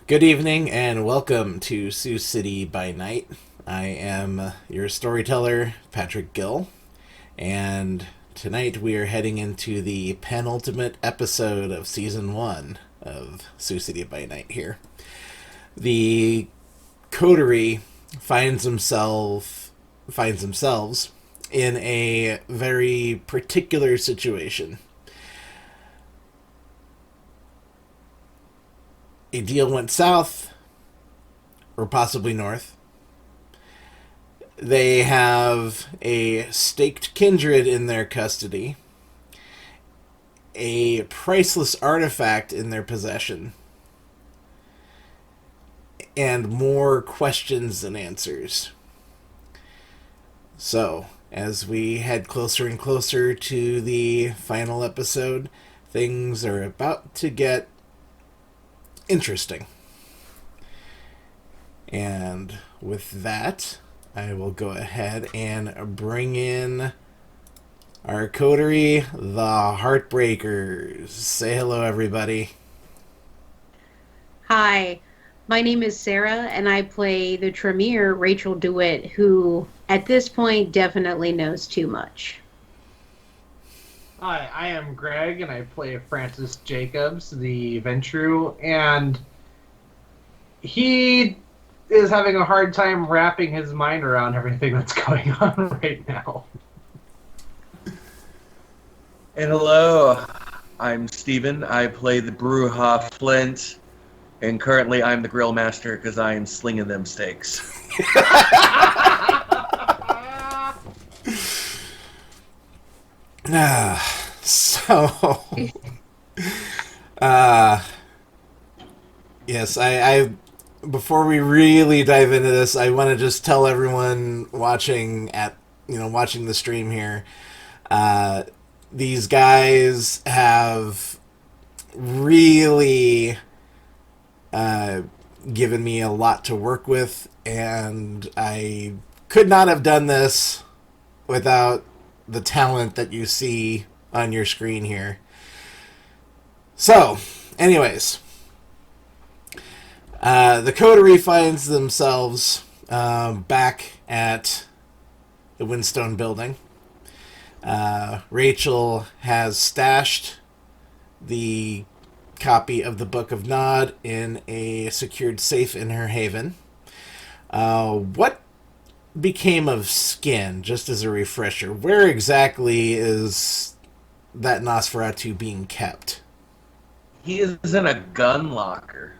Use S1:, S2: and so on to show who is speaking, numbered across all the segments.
S1: Good evening and welcome to Sioux City by Night. I am your storyteller, Patrick Gill, and tonight we are heading into the penultimate episode of Season 1 of Sioux City by Night here. The coterie finds themselves in a very particular situation. A deal went south, or possibly north. They have a staked kindred in their custody, a priceless artifact in their possession, and more questions than answers. So, as we head closer and closer to the final episode, things are about to get interesting. And with that, I will go ahead and bring in our coterie, the Heartbreakers. Say hello, everybody.
S2: Hi, my name is Sarah, and I play the Tremere, Rachel DeWitt, who at this point definitely knows too much.
S3: Hi, I am Greg, and I play Francis Jacobs, the Ventru, and he is having a hard time wrapping his mind around everything that's going on right now.
S4: And hello, I'm Steven. I play the Brewha Flint, and currently I'm the grill master because I am slinging them steaks.
S1: So, uh, yes, I before we really dive into this, I want to just tell everyone watching the stream here, these guys have really given me a lot to work with, and I could not have done this without the talent that you see on your screen here. So, anyways, the coterie finds themselves back at the Windstone building. Rachel has stashed the copy of the Book of Nod in a secured safe in her haven. What became of Skin, just as a refresher? Where exactly is that Nosferatu being kept?
S4: He is in a gun locker.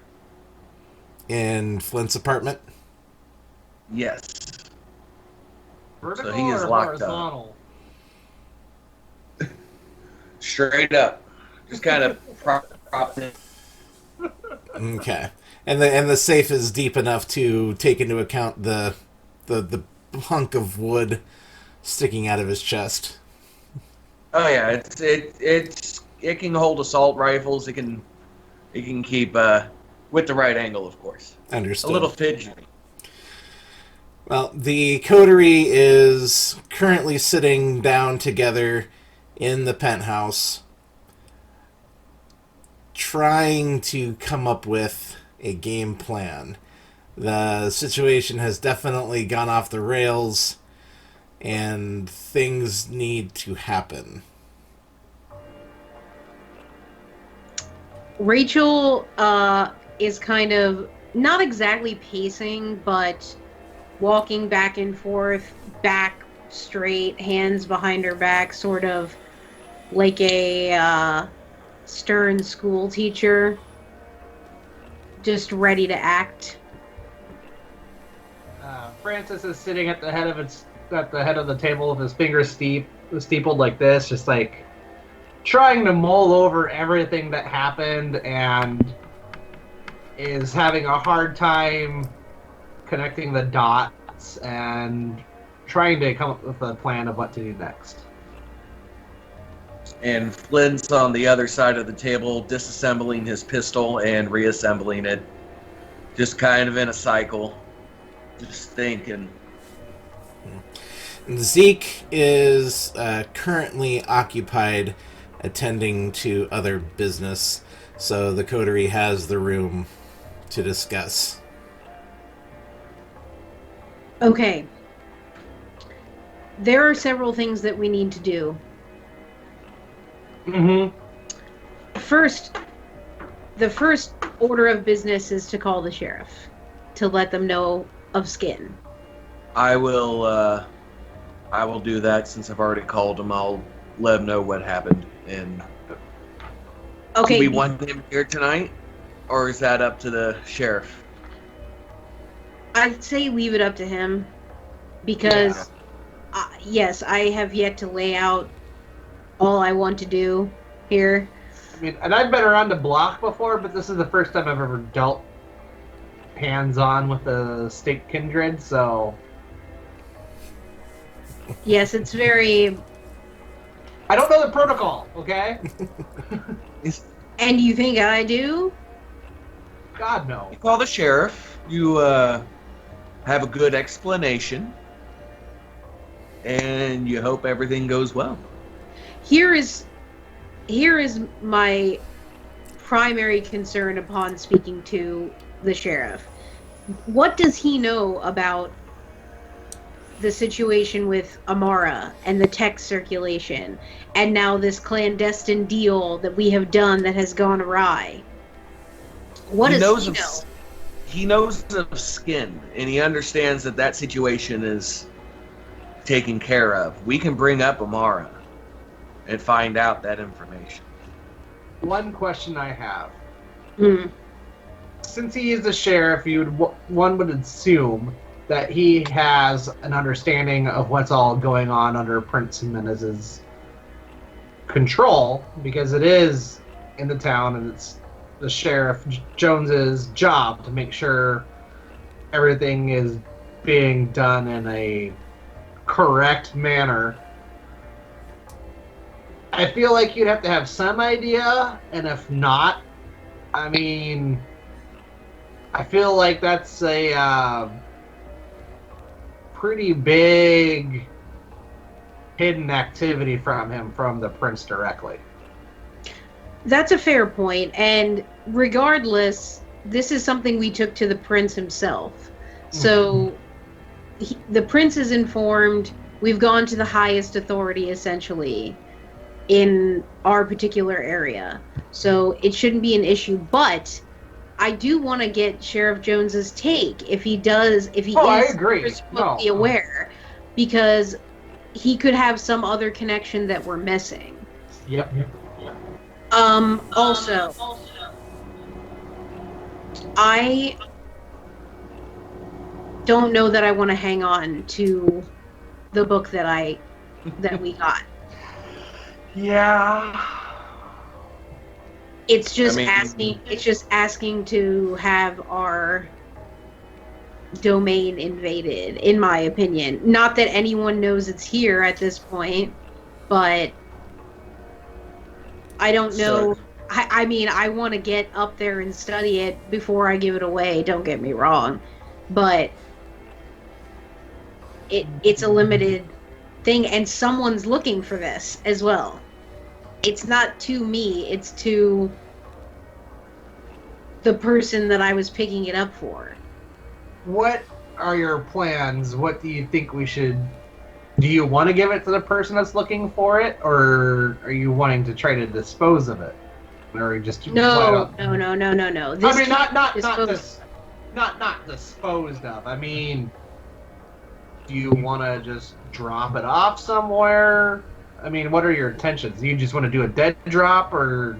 S1: In Flint's apartment?
S4: Yes.
S3: Vertical
S4: So he is
S3: or
S4: locked up.
S3: horizontal?
S4: Straight up. Just kind of propped in.
S1: Okay. And the safe is deep enough to take into account the hunk of wood sticking out of his chest.
S4: Oh yeah, it can hold assault rifles. It can keep with the right angle, of course.
S1: Understood.
S4: A little fidgety.
S1: Well, the coterie is currently sitting down together in the penthouse, trying to come up with a game plan. The situation has definitely gone off the rails, and things need to happen.
S2: Rachel is kind of not exactly pacing, but walking back and forth, back straight, hands behind her back, sort of like a stern school teacher, just ready to act.
S3: Francis is sitting at the head of the table with his fingers steepled like this, just like trying to mull over everything that happened, and is having a hard time connecting the dots and trying to come up with a plan of what to do next.
S4: And Flint's on the other side of the table, disassembling his pistol and reassembling it. Just kind of in a cycle. Just thinking.
S1: Zeke is currently occupied attending to other business, so the coterie has the room to discuss.
S2: Okay. There are several things that we need to do.
S3: Mm-hmm.
S2: First, the first order of business is to call the sheriff to let them know of Skin.
S4: I will do that since I've already called him. I'll let him know what happened. And
S2: Okay.
S4: do we want him here tonight, or is that up to the sheriff?
S2: I'd say leave it up to him because, yes, I have yet to lay out all I want to do here.
S3: I mean, and I've been around the block before, but this is the first time I've ever dealt hands-on with the state kindred, so...
S2: Yes, it's very...
S3: I don't know the protocol, okay?
S2: And you think I do?
S3: God, no.
S4: You call the sheriff. You have a good explanation, and you hope everything goes well.
S2: Here is my primary concern upon speaking to the sheriff. What does he know about the situation with Amara and the text circulation, and now this clandestine deal that we have done that has gone awry? What does he know?
S4: He knows of Skin, and he understands that situation is taken care of. We can bring up Amara and find out that information.
S3: One question I have.
S2: Hmm.
S3: Since he is the sheriff, one would assume that he has an understanding of what's all going on under Prince Jimenez's control, because it is in the town and it's the sheriff Jones's job to make sure everything is being done in a correct manner. I feel like you'd have to have some idea, and if not, I mean, I feel like that's a pretty big hidden activity from him, from the prince directly.
S2: That's a fair point, and regardless, this is something we took to the prince himself. So the prince is informed. We've gone to the highest authority, essentially, in our particular area. So it shouldn't be an issue, but I do want to get Sheriff Jones's take if he is
S3: I agree.
S2: remotely aware, because he could have some other connection that we're missing.
S3: Yep.
S2: Also, I don't know that I want to hang on to the book that we got.
S3: Yeah.
S2: It's just asking to have our domain invaded, in my opinion. Not that anyone knows it's here at this point, but I don't know. I mean, I want to get up there and study it before I give it away, don't get me wrong. But it's a limited thing, and someone's looking for this as well. It's not to me, it's to the person that I was picking it up for.
S3: What are your plans? What do you think we should... Do you want to give it to the person that's looking for it, or are you wanting to try to dispose of it? Or just
S2: No.
S3: I mean, not disposed of. I mean, do you want to just drop it off somewhere? I mean, what are your intentions? Do you just want to do a dead drop, or?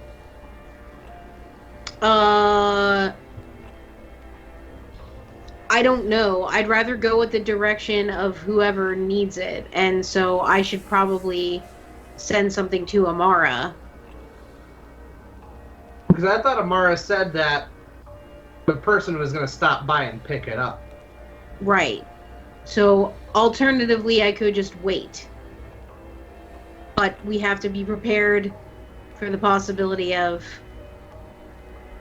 S2: I don't know. I'd rather go with the direction of whoever needs it, and so I should probably send something to Amara.
S3: Because I thought Amara said that the person was going to stop by and pick it up.
S2: Right. So, alternatively, I could just wait. But we have to be prepared for the possibility of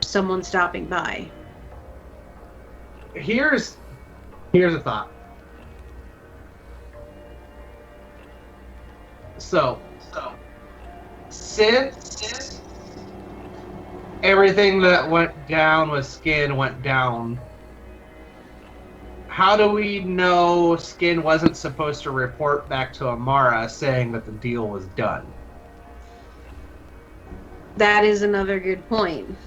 S2: someone stopping by.
S3: Here's a thought. So since everything that went down with Skin went down. How do we know Skin wasn't supposed to report back to Amara saying that the deal was done?
S2: That is another good point.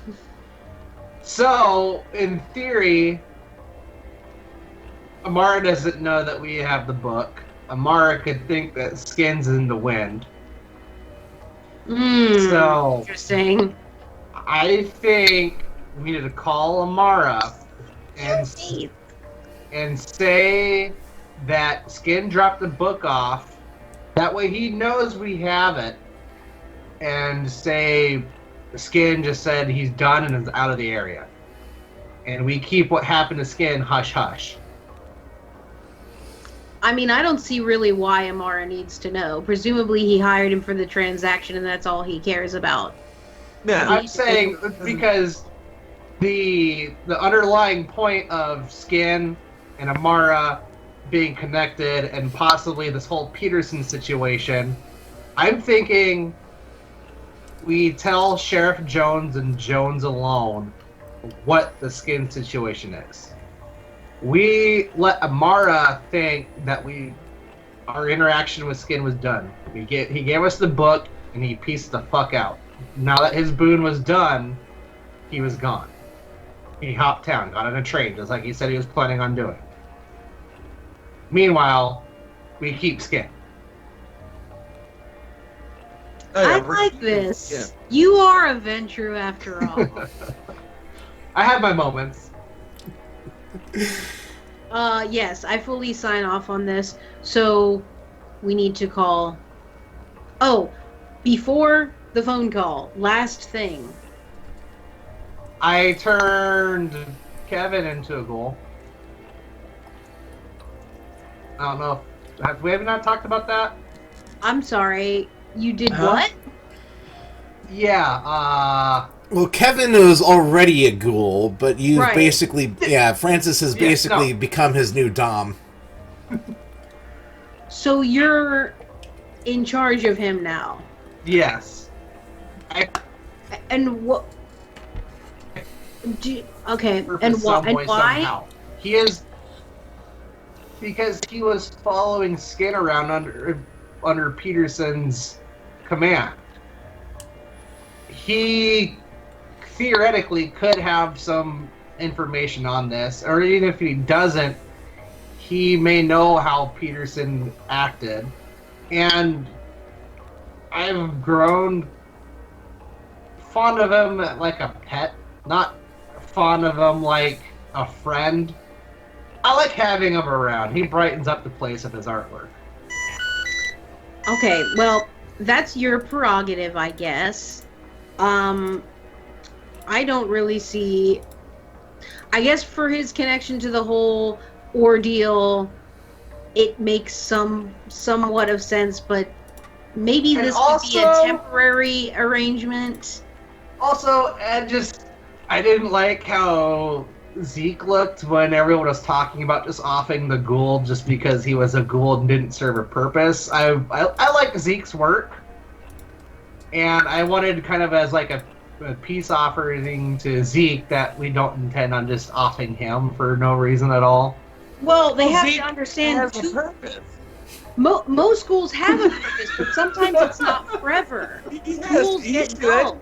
S3: So, in theory, Amara doesn't know that we have the book. Amara could think that Skin's in the wind. So,
S2: Interesting.
S3: I think we need to call Amara and say that Skin dropped the book off. That way he knows we have it. And say Skin just said he's done and is out of the area. And we keep what happened to Skin hush hush.
S2: I mean, I don't see really why Amara needs to know. Presumably he hired him for the transaction and that's all he cares about.
S4: Yeah,
S3: I'm saying because the underlying point of Skin and Amara being connected and possibly this whole Peterson situation, I'm thinking we tell Sheriff Jones and Jones alone what the Skin situation is. We let Amara think that our interaction with Skin was done. He gave us the book and he pieced the fuck out. Now that his boon was done, he was gone. He hopped town, got on a train, just like he said he was planning on doing. Meanwhile, we keep Skin.
S4: Oh, yeah,
S2: I
S4: we're-
S2: like this.
S4: Yeah.
S2: You are a Ventru after all.
S3: I have my moments.
S2: Yes, I fully sign off on this. So we need to call. Oh, before the phone call, last thing.
S3: I turned Kevin into a ghoul. I don't know. We have not talked about that?
S2: I'm sorry. You did
S4: Huh?
S2: what?
S3: Yeah,
S1: Well, Kevin was already a ghoul, but you
S2: Right.
S1: basically, Francis has
S3: Yeah,
S1: basically
S3: no.
S1: become his new dom.
S2: So you're in charge of him now.
S3: yes.
S2: And what? Okay.
S3: For
S2: And
S3: some
S2: why?
S3: way,
S2: And why?
S3: somehow. He is because he was following Skin around under Peterson's command. He theoretically could have some information on this, or even if he doesn't, he may know how Peterson acted. And I've grown fond of him like a pet, not fond of him like a friend. I like having him around. He brightens up the place of his artwork.
S2: Okay. Well, that's your prerogative, I guess. I don't really see. I guess for his connection to the whole ordeal, it makes somewhat of sense, but maybe
S3: And
S2: this could be a
S3: also-
S2: temporary arrangement.
S3: Also, I didn't like how Zeke looked when everyone was talking about just offing the ghoul just because he was a ghoul and didn't serve a purpose. I like Zeke's work, and I wanted kind of as like a peace offering to Zeke that we don't intend on just offing him for no reason at all.
S2: Well, they have
S4: Zeke
S2: to understand
S4: has a
S2: too.
S4: purpose.
S2: Most schools have a purpose, but sometimes it's not forever. Tools get dull.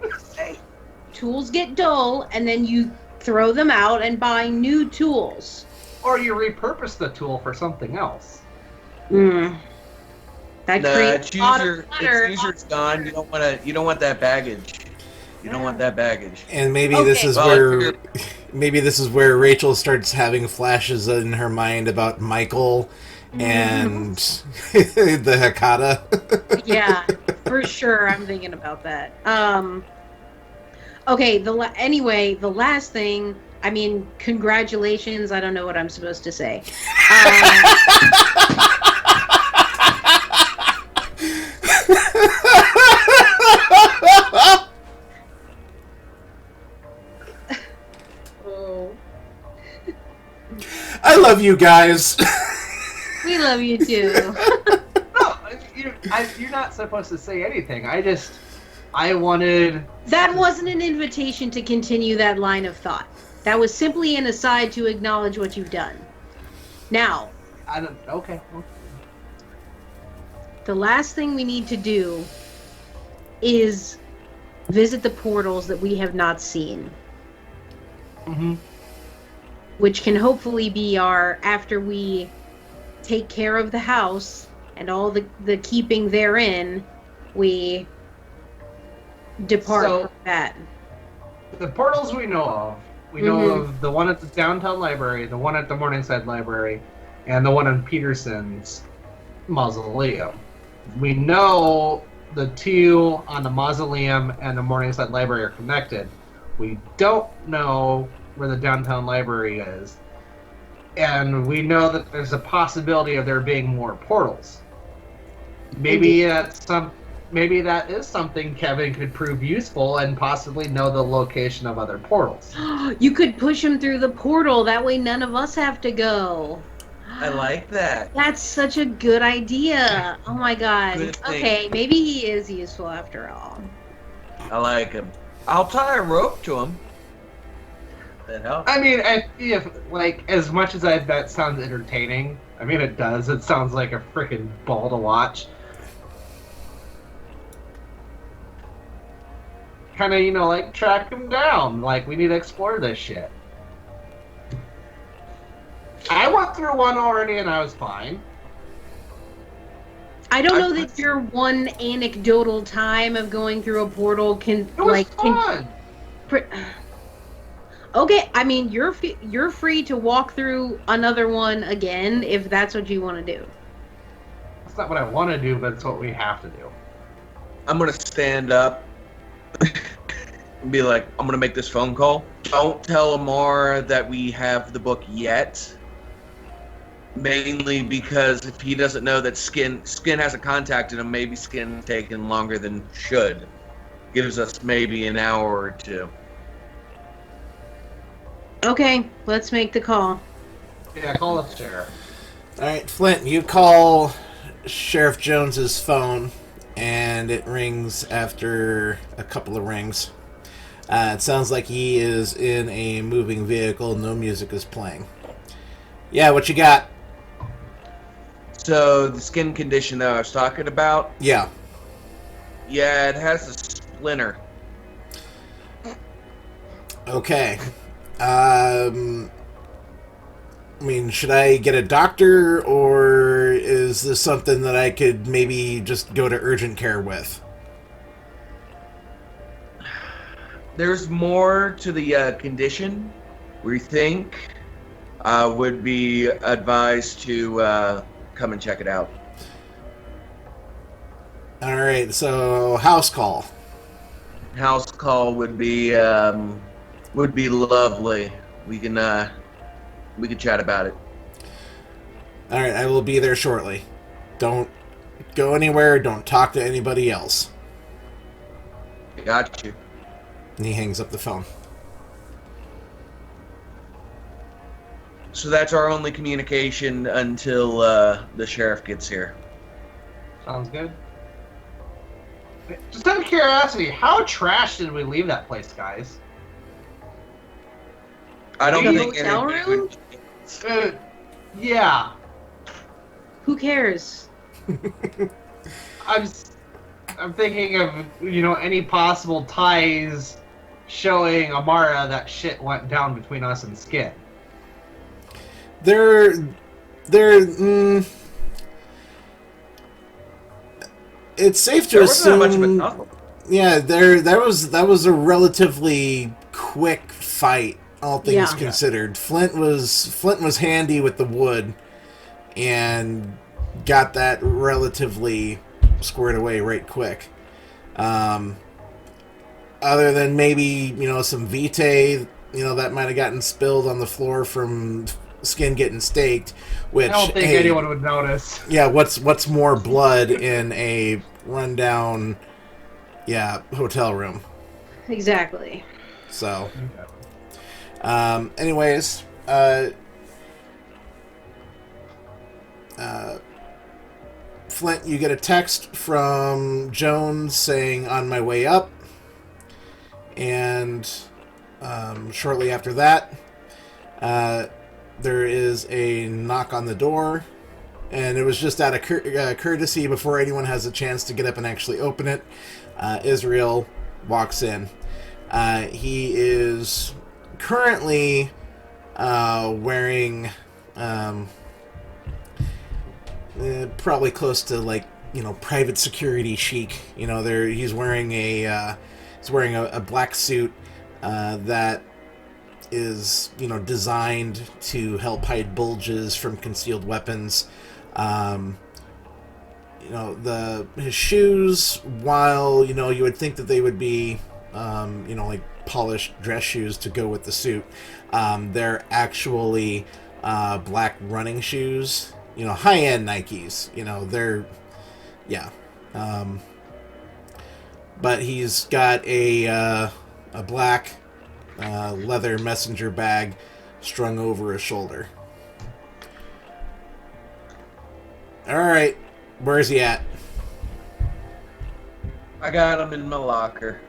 S2: Tools get dull, and then you throw them out and buy new tools.
S3: Or you repurpose the tool for something else.
S2: That
S4: Nah,
S2: creates a lot of
S4: it's
S2: clutter.
S4: user it's gone. You don't want that baggage. You don't want that baggage.
S1: And maybe
S2: Okay.
S1: this is
S4: Well,
S1: where Rachel starts having flashes in her mind about Michael and the Hakata.
S2: Yeah, for sure. I'm thinking about that. Okay. Anyway, the last thing. I mean, congratulations. I don't know what I'm supposed to say. Oh,
S1: I love you guys.
S2: we love you too.
S3: No, you're not supposed to say anything. I wanted...
S2: That wasn't an invitation to continue that line of thought. That was simply an aside to acknowledge what you've done. Now,
S3: Okay.
S2: the last thing we need to do is visit the portals that we have not seen.
S3: Mm-hmm.
S2: Which can hopefully be after we take care of the house and all the keeping therein, we depart from that.
S3: The portals we know of. We know of the one at the downtown library, the one at the Morningside library, and the one in Peterson's mausoleum. We know the two on the mausoleum and the Morningside library are connected. We don't know where the downtown library is. And we know that there's a possibility of there being more portals. Maybe that is something Kevin could prove useful and possibly know the location of other portals.
S2: You could push him through the portal. That way none of us have to go.
S4: I like that.
S2: That's such a good idea. Oh my god.
S4: Good thing.
S2: Okay, maybe he is useful after all.
S4: I like him. I'll tie a rope to him. That helps.
S3: I mean, if as much as that sounds entertaining, I mean it does. It sounds like a freaking ball to watch. Kind of, track him down. We need to explore this shit. I went through one already and I was fine.
S2: I don't know that your one anecdotal time of going through a portal can
S3: It was fun.
S2: Okay, I mean you're free to walk through another one again if that's what you want to do.
S3: That's not what I want to do, but it's what we have to do.
S4: I'm gonna stand up and be like, I'm gonna make this phone call. Don't tell Amar that we have the book yet. Mainly because if he doesn't know that Skin hasn't contacted him, maybe Skin's taken longer than should. Gives us maybe an hour or two.
S2: Okay, let's make the call.
S3: Yeah, call the sheriff.
S1: Alright, Flint, you call Sheriff Jones's phone, and it rings after a couple of rings. It sounds like he is in a moving vehicle, no music is playing. Yeah, what you got?
S4: So, the skin condition that I was talking about?
S1: Yeah.
S4: Yeah, it has a splinter.
S1: Okay. I mean, should I get a doctor, or is this something that I could maybe just go to urgent care with?
S4: There's more to the condition. We think would be advised to come and check it out.
S1: Alright, so house call.
S4: House call would be lovely. We can chat about it.
S1: Alright, I will be there shortly. Don't go anywhere, don't talk to anybody else.
S4: Got you.
S1: And he hangs up the phone.
S4: So that's our only communication until the sheriff gets here.
S3: Sounds good. Just out of curiosity, how trash did we leave that place, guys?
S4: I don't
S2: The
S4: think
S2: hotel
S4: anybody
S2: room?
S4: would.
S3: Yeah.
S2: Who cares?
S3: I'm thinking of, any possible ties showing Amara that shit went down between us and Skin.
S1: It's safe to
S4: There wasn't that much of a
S1: assume.
S4: tussle.
S1: Yeah, that was a relatively quick fight, all things
S2: Yeah.
S1: considered. Flint was handy with the wood, and got that relatively squared away right quick. Other than maybe some vitae, that might have gotten spilled on the floor from Skin getting staked. Which
S3: I don't think anyone would notice.
S1: Yeah, what's more blood in a rundown, hotel room?
S2: Exactly.
S1: So, anyways, Flint, you get a text from Jones saying, "On my way up." And shortly after that, there is a knock on the door. And it was just out of courtesy before anyone has a chance to get up and actually open it. Israel walks in. He is currently wearing probably close to, like, private security chic. He's wearing a black suit that is designed to help hide bulges from concealed weapons. His shoes, while you would think that they would be like polished dress shoes to go with the suit, they're actually black running shoes, high-end Nikes. But he's got a black leather messenger bag strung over his shoulder. Alright, where's he at?
S4: I got him in my locker.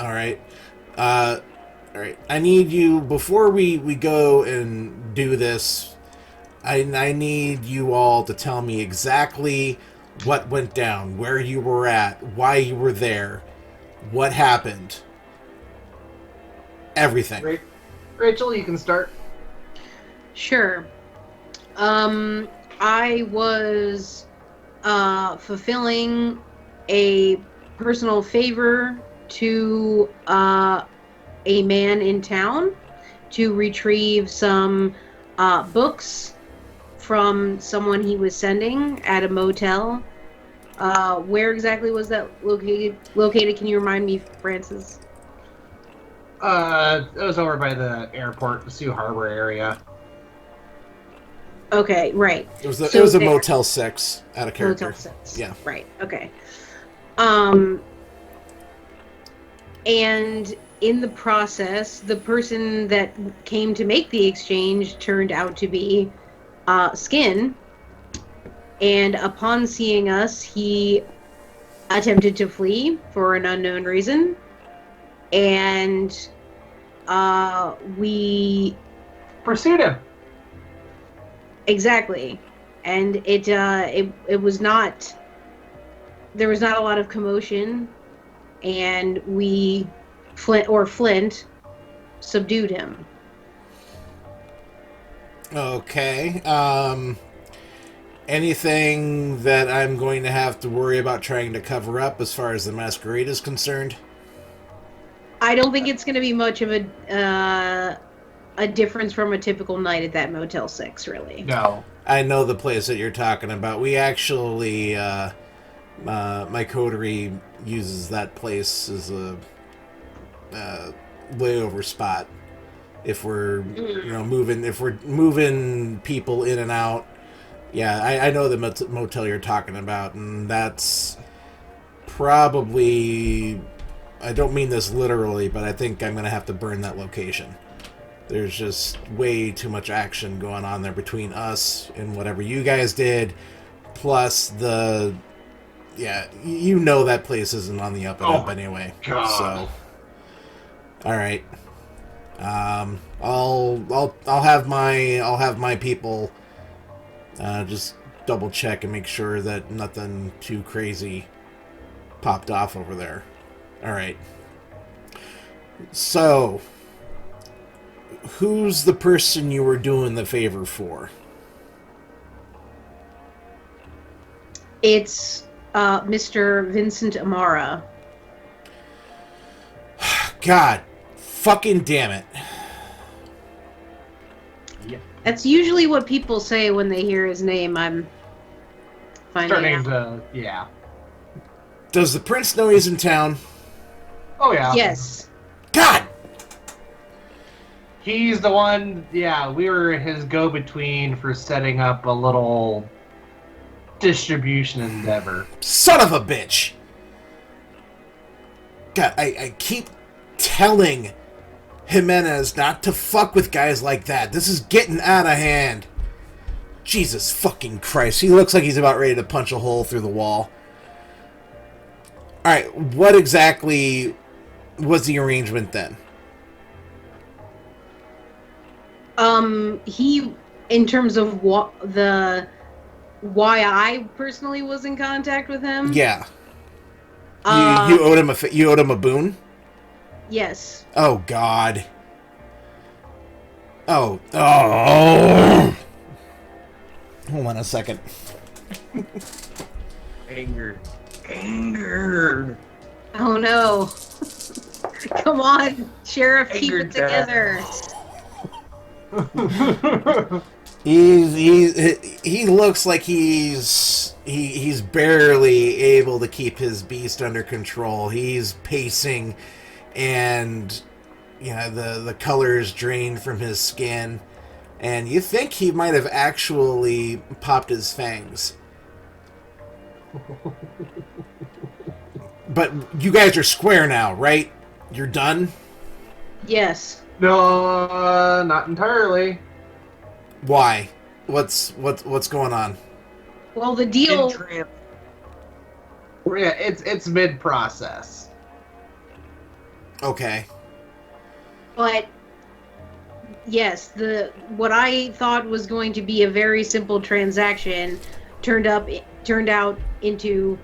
S1: Alright. Alright. I need you, before we go and do this, I need you all to tell me exactly what went down, where you were at, why you were there, what happened. Everything.
S3: Rachel, you can start.
S2: Sure. I was fulfilling a personal favor to a man in town to retrieve some books from someone he was sending at a motel. Where exactly was that located? Can you remind me, Francis?
S3: It was over by the airport, the Sioux Harbor area.
S2: Okay, right.
S1: It was a Motel 6 out of character.
S2: Motel 6.
S1: Yeah.
S2: Right, okay. And in the process, the person that came to make the exchange turned out to be Skin. And upon seeing us, he attempted to flee for an unknown reason. And we
S3: pursued him.
S2: Exactly. And it was not, there was not a lot of commotion, and Flint subdued him.
S1: Okay. Anything that I'm going to have to worry about trying to cover up as far as the masquerade is concerned?
S2: I don't think it's going to be much of a difference from a typical night at that Motel 6, really.
S3: No.
S1: I know the place that you're talking about. We actually, my coterie uses that place as a layover spot. If we're, moving people in and out. Yeah, I know the motel you're talking about, and that's probably, I don't mean this literally, but I think I'm going to have to burn that location. There's just way too much action going on there between us and whatever you guys did, plus that place isn't on the up and up anyway.
S3: God.
S1: So, all right. I'll have my people just double check and make sure that nothing too crazy popped off over there. All right. So, who's the person you were doing the favor for?
S2: It's Mr. Vincent Amara.
S1: God fucking damn it.
S3: Yeah.
S2: That's usually what people say when they hear his name. I'm finding out.
S3: Yeah.
S1: Does the prince know he's in town?
S3: Oh, yeah.
S2: Yes.
S1: God!
S3: He's the one, we were his go-between for setting up a little distribution endeavor.
S1: Son of a bitch! God, I keep telling Jimenez not to fuck with guys like that. This is getting out of hand. Jesus fucking Christ. He looks like he's about ready to punch a hole through the wall. Alright, what exactly was the arrangement then?
S2: He, in terms of why I personally was in contact with him.
S1: Yeah. You owed him a boon?
S2: Yes.
S1: Oh God. Oh. Hold on a second.
S4: Anger.
S2: Oh no. Come on, Sheriff, keep
S4: Anger
S2: it together.
S1: He looks like he's barely able to keep his beast under control. He's pacing, and the colors drained from his skin, and you think he might have actually popped his fangs. But you guys are square now, right? You're done?
S2: Yes.
S3: No, not entirely.
S1: Why? What's going on?
S2: Well, the deal.
S3: Yeah, it's mid-process.
S1: Okay.
S2: But yes, what I thought was going to be a very simple transaction turned out into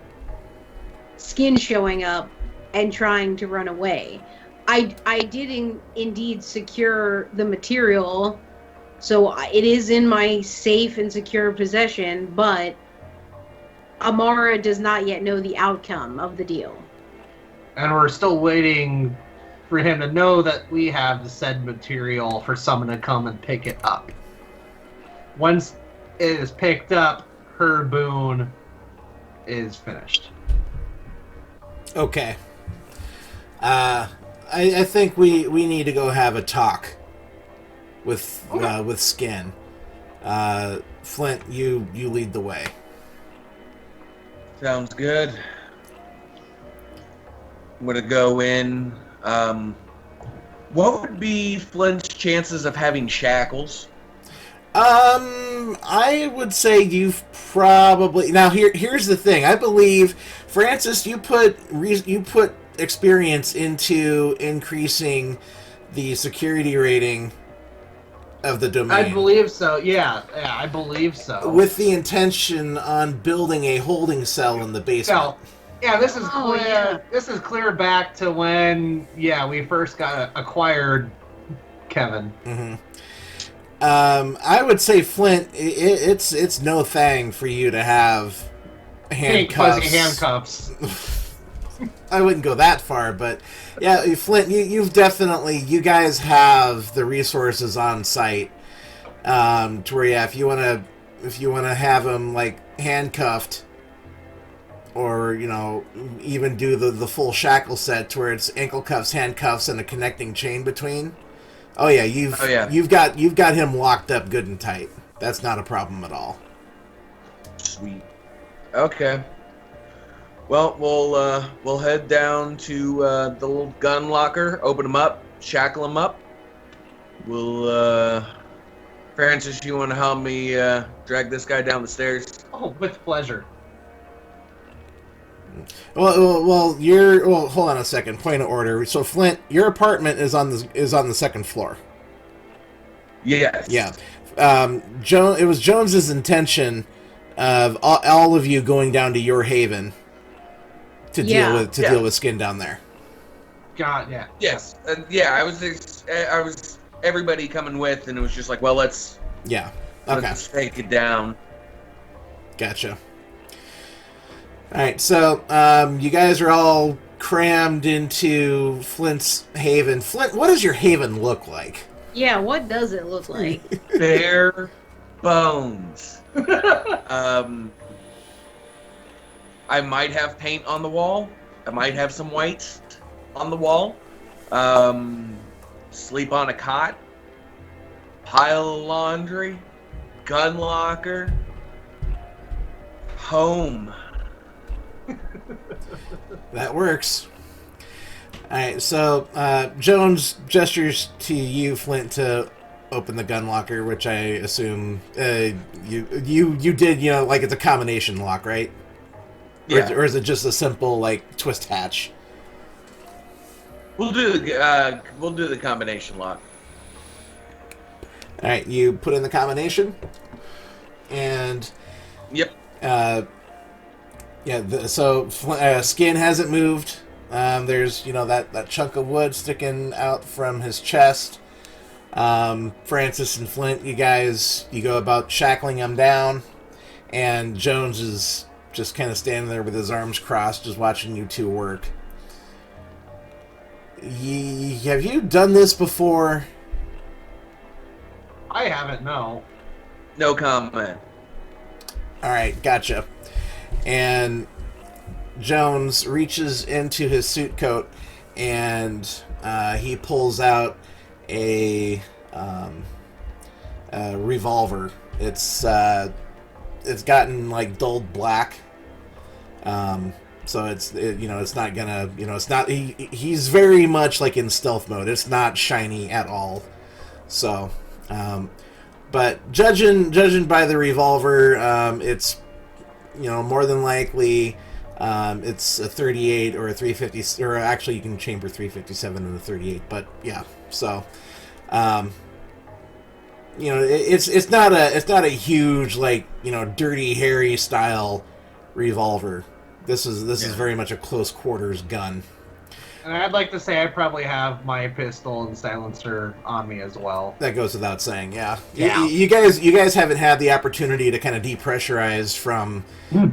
S2: Skin showing up and trying to run away. I did indeed secure the material, so it is in my safe and secure possession, but Amara does not yet know the outcome of the deal.
S3: And we're still waiting for him to know that we have the said material for someone to come and pick it up. Once it is picked up, her boon is finished.
S1: Okay. I think we need to go have a talk with Skin. Flint, you lead the way.
S4: Sounds good. I'm gonna go in. What would be Flint's chances of having shackles?
S1: I would say you've probably here's the thing. I believe, Francis, you put experience into increasing the security rating of the domain.
S3: I believe so. Yeah, I believe so.
S1: With the intention on building a holding cell in the basement.
S3: So, yeah, this is
S2: Oh,
S3: clear.
S2: yeah.
S3: This is clear back to when we first got acquired Kevin.
S1: Mm-hmm. I would say, Flint, it's no thing for you to have
S3: Pink
S1: handcuffs.
S3: fuzzy handcuffs.
S1: I wouldn't go that far, but yeah, Flint, you guys have the resources on site to where, if you want to have them like handcuffed, or even do the full shackle set to where it's ankle cuffs, handcuffs, and a connecting chain between. Oh yeah, you've got him locked up good and tight. That's not a problem at all.
S4: Sweet. Okay. Well, we'll head down to the little gun locker, open them up, shackle them up. We'll, Francis, you want to help me drag this guy down the stairs?
S3: Oh, with pleasure.
S1: Well, hold on a second. Point of order. So, Flint, your apartment is on the second floor.
S4: Yes.
S1: Yeah. It was Jones's intention of all of you going down to your haven to deal with Skin down there.
S3: God, yeah.
S4: Yes. I was everybody coming with, and it was just like, well, let's take it down.
S1: Gotcha. All right, so you guys are all crammed into Flint's haven. Flint, what does your haven look like?
S2: Yeah, what does it look like?
S4: Bare bones. I might have paint on the wall. I might have some whites on the wall. Sleep on a cot. Pile of laundry. Gun locker. Home.
S1: That works. Alright, so Jones gestures to you, Flint, to open the gun locker, which I assume you did. You know, like it's a combination lock, right?
S4: Yeah.
S1: Or is it just a simple like twist hatch?
S4: We'll do the combination lock.
S1: All right, you put in the combination, and
S4: Yep.
S1: So Skin hasn't moved. There's that chunk of wood sticking out from his chest. Francis and Flint, you go about shackling him down, and Jones is just kind of standing there with his arms crossed, just watching you two work. Have you done this before?
S3: I haven't, no.
S4: No comment.
S1: All right, gotcha. And Jones reaches into his suit coat and he pulls out a revolver. It's gotten like dulled black. So it's not gonna, it's not. He's very much like in stealth mode. It's not shiny at all. So, but judging by the revolver, it's more than likely it's a 38 or a 350, or actually you can chamber 357 in the 38. But yeah, so it's not a huge like dirty hairy style revolver. This is very much a close quarters gun.
S3: And I'd like to say I probably have my pistol and silencer on me as well.
S1: That goes without saying, yeah.
S3: Yeah.
S1: You guys haven't had the opportunity to kind of depressurize from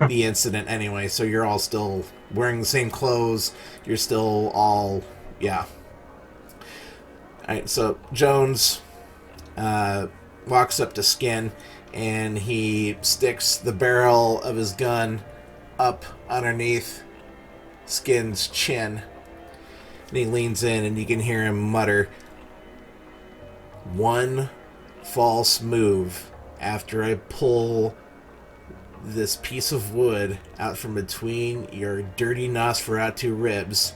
S1: the incident anyway, so you're all still wearing the same clothes. You're still all, yeah. All right, so Jones walks up to Skin, and he sticks the barrel of his gun up underneath Skin's chin. And he leans in, and you can hear him mutter, "One false move after I pull this piece of wood out from between your dirty Nosferatu ribs,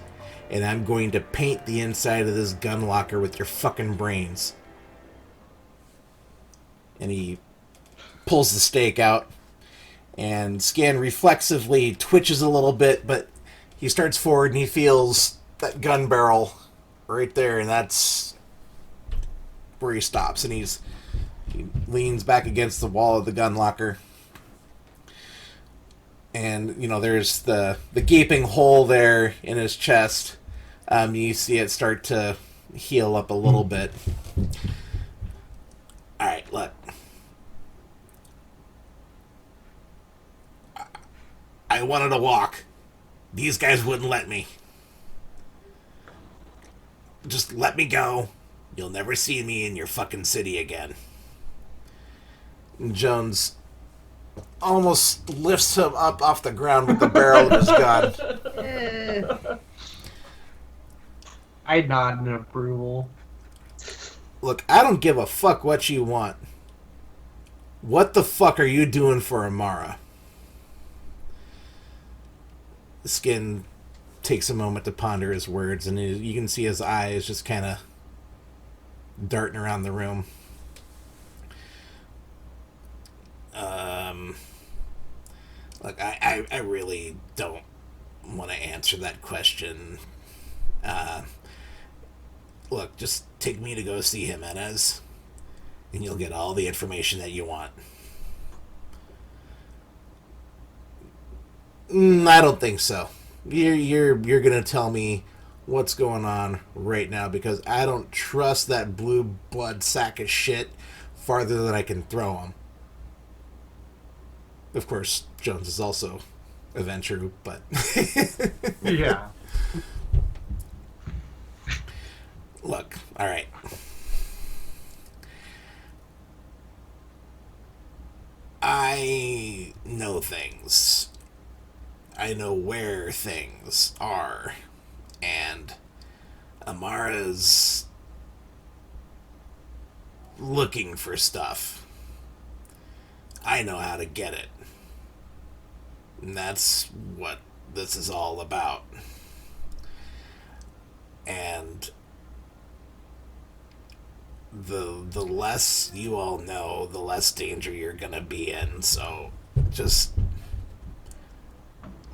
S1: and I'm going to paint the inside of this gun locker with your fucking brains." And he pulls the stake out, and Skin reflexively twitches a little bit, but he starts forward and he feels that gun barrel right there, and that's where he stops, and he leans back against the wall of the gun locker, and there's the gaping hole there in his chest. You see it start to heal up a little bit. All right, look, I wanted to walk. These guys wouldn't let me. Just let me go. You'll never see me in your fucking city again. And Jones almost lifts him up off the ground with the barrel of his gun.
S3: I nod in approval.
S1: Look, I don't give a fuck what you want. What the fuck are you doing for Amara? Skin takes a moment to ponder his words, and you can see his eyes just kind of darting around the room. Look, I really don't want to answer that question. Look, just take me to go see Jimenez, and you'll get all the information that you want. I don't think so. You're gonna tell me what's going on right now, because I don't trust that blue blood sack of shit farther than I can throw him. Of course, Jones is also a Ventrue, but
S3: Yeah.
S1: Look, all right. I know things. I know where things are. And Amara's looking for stuff. I know how to get it. And that's what this is all about. And the less you all know, the less danger you're gonna be in. So just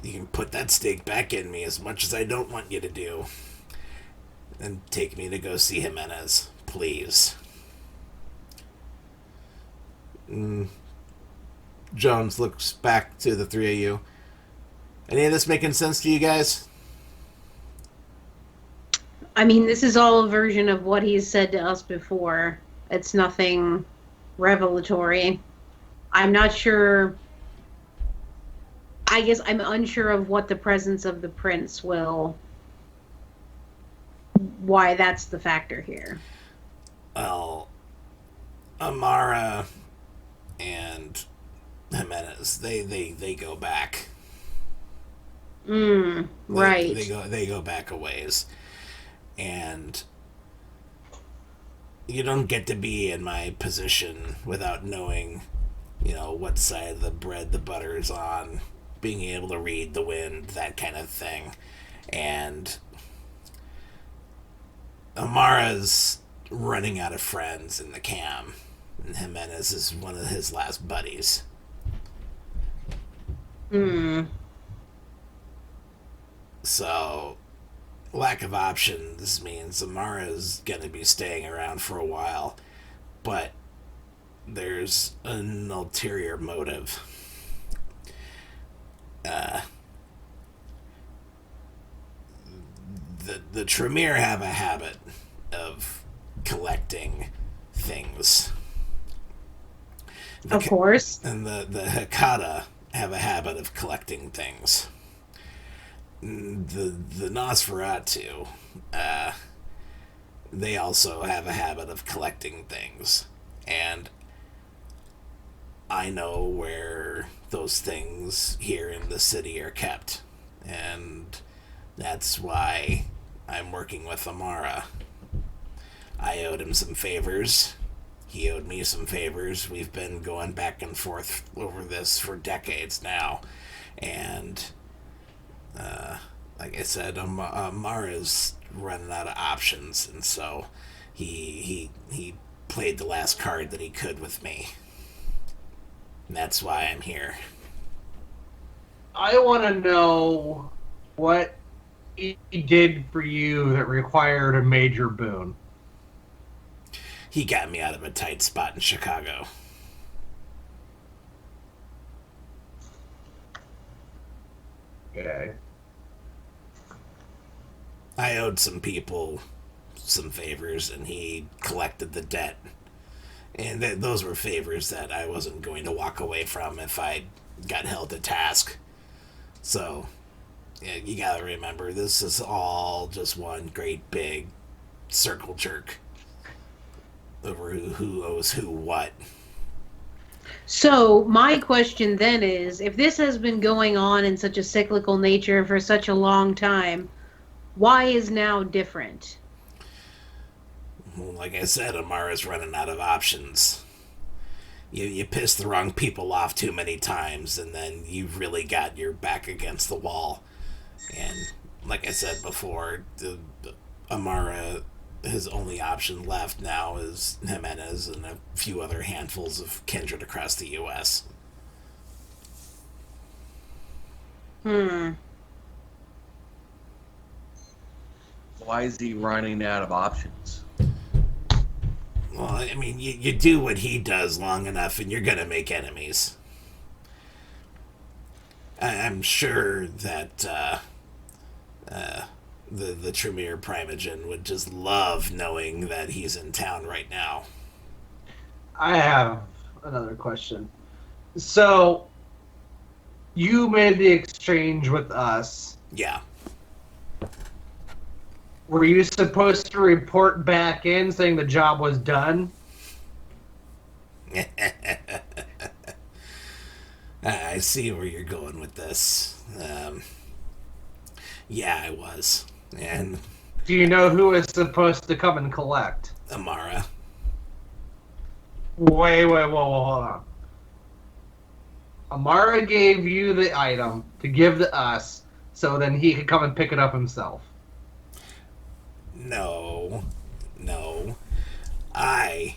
S1: you can put that stake back in me as much as I don't want you to do, and take me to go see Jimenez, please. Jones looks back to the three of you. Any of this making sense to you guys?
S2: I mean, this is all a version of what he's said to us before. It's nothing revelatory. I'm not sure. I guess I'm unsure of what the presence of the prince will. Why that's the factor here.
S1: Well, Amara and Jimenez, they go back.
S2: Right.
S1: They go back a ways, and you don't get to be in my position without knowing, what side of the bread the butter is on, being able to read the wind, that kind of thing, and Amara's running out of friends in the cam, and Jimenez is one of his last buddies. So, lack of options means Amara's gonna be staying around for a while, but there's an ulterior motive. The Tremere have a habit of collecting things.
S2: Of course.
S1: And the Hekata have a habit of collecting things. The Nosferatu, they also have a habit of collecting things. And I know where those things here in the city are kept. And that's why I'm working with Amara. I owed him some favors. He owed me some favors. We've been going back and forth over this for decades now. And, like I said, Amara's running out of options. And so he played the last card that he could with me. And that's why I'm here.
S3: I want to know what he did for you that required a major boon.
S1: He got me out of a tight spot in Chicago.
S3: Okay.
S1: I owed some people some favors, and he collected the debt. And those were favors that I wasn't going to walk away from if I got held to task. So, yeah, you gotta remember, this is all just one great big circle jerk over who owes who what.
S2: So my question then is, if this has been going on in such a cyclical nature for such a long time, why is now different?
S1: Well, like I said, Amara's running out of options. You piss the wrong people off too many times, and then you've really got your back against the wall. And like I said before, Amara, his only option left now is Jimenez and a few other handfuls of kindred across the U.S.
S4: Why is he running out of options?
S1: Well, I mean, you do what he does long enough and you're going to make enemies. I'm sure that the Tremere Primogen would just love knowing that he's in town right now.
S3: I have another question. So, you made the exchange with us.
S1: Yeah.
S3: Were you supposed to report back in saying the job was done?
S1: I see where you're going with this. Yeah, I was. And
S3: Do you know who is supposed to come and collect?
S1: Amara.
S3: Wait, whoa, hold on. Amara gave you the item to give to us, so then he could come and pick it up himself.
S1: No. I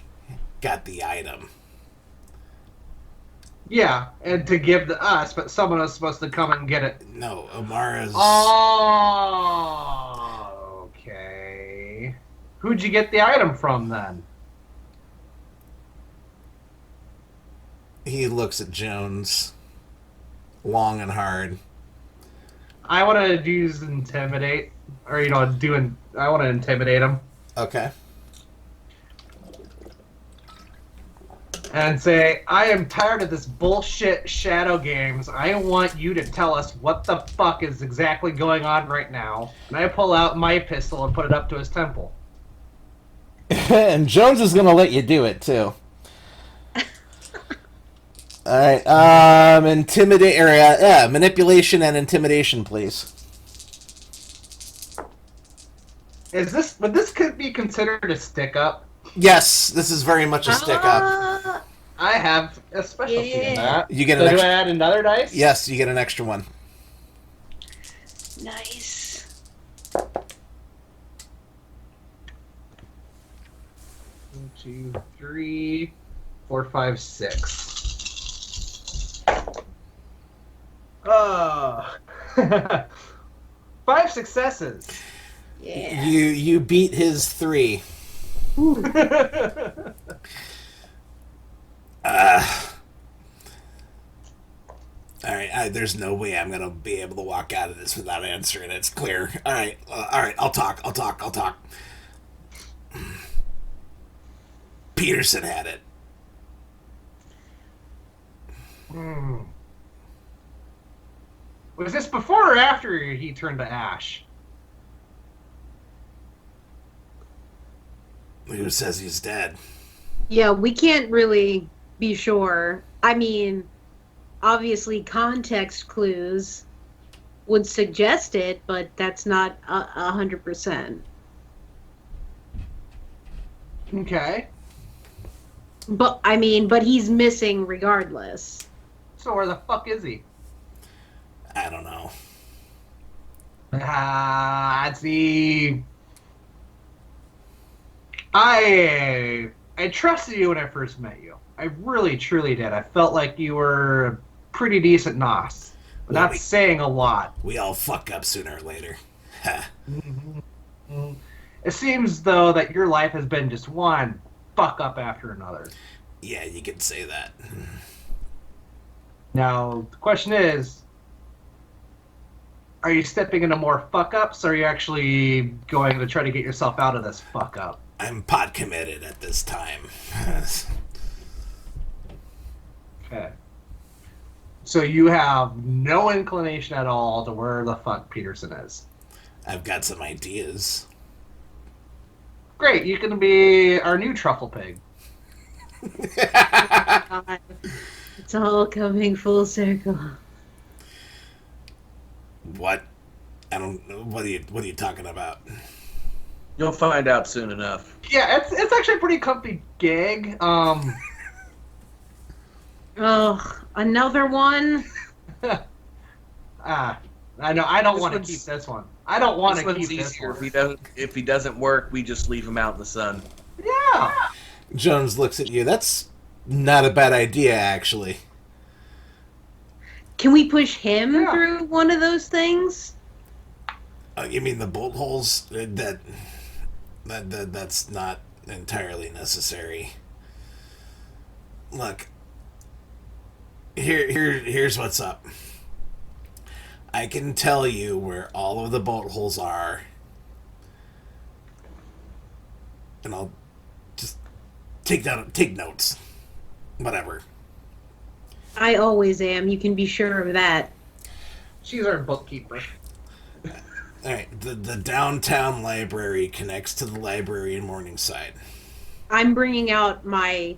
S1: got the item.
S3: Yeah, and to give to us, but someone was supposed to come and get it.
S1: No, Amara's...
S3: Oh, okay. Who'd you get the item from, then?
S1: He looks at Jones long and hard.
S3: I want to use intimidate, or I want to intimidate him
S1: Okay.
S3: and say, I am tired of this bullshit shadow games. I want you to tell us what the fuck is exactly going on right now. And I pull out my pistol and put it up to his temple.
S1: And Jones is gonna let you do it too. Alright, intimidate, or, manipulation and intimidation, please.
S3: Would this could be considered a stick up?
S1: Yes, this is very much a stick-up.
S3: I have a specialty in that.
S1: You get
S3: So
S1: an
S3: do I
S1: extra...
S3: add another dice?
S1: Yes, you get an extra one.
S2: Nice.
S3: 1, 2, 3, 4, 5, 6. 5 successes.
S2: Yeah.
S1: You beat his 3. Alright, there's no way I'm gonna be able to walk out of this without answering it. It's clear. Alright, I'll talk. Peterson had it.
S3: Was this before or after he turned to ash?
S1: Who says he's dead?
S2: Yeah, we can't really be sure. I mean, obviously context clues would suggest it, but that's not 100%.
S3: Okay.
S2: But he's missing regardless.
S3: So where the fuck is he?
S1: I don't know.
S3: See. I trusted you when I first met you. I really, truly did. I felt like you were a pretty decent nos. But
S1: Well,
S3: that's saying a lot.
S1: We all fuck up sooner or later. Ha.
S3: It seems, though, that your life has been just one fuck up after another.
S1: Yeah, you could say that.
S3: Now, the question is, are you stepping into more fuck ups, or are you actually going to try to get yourself out of this fuck up?
S1: I'm pot committed at this time.
S3: Okay. So you have no inclination at all to where the fuck Peterson is.
S1: I've got some ideas.
S3: Great, you can be our new truffle pig.
S2: It's all coming full circle.
S1: What? I don't know. What are you talking about?
S4: You'll find out soon enough.
S3: Yeah, it's actually a pretty comfy gig.
S2: Oh, another one?
S3: I know. I don't
S4: This
S3: want to
S4: one's-
S3: keep this one. I don't want
S4: This
S3: to
S4: one's
S3: keep this
S4: easier.
S3: one.
S4: If he doesn't work, we just leave him out in the sun.
S3: Yeah.
S1: Jones looks at you. That's not a bad idea, actually.
S2: Can we push him
S3: Yeah.
S2: through one of those things?
S1: You mean the bolt holes? That's not entirely necessary. Look, here's what's up. I can tell you where all of the bolt holes are, and I'll just take notes. Whatever.
S2: I always am. You can be sure of that.
S3: She's our bookkeeper.
S1: All right. The downtown library connects to the library in Morningside.
S2: I'm bringing out my...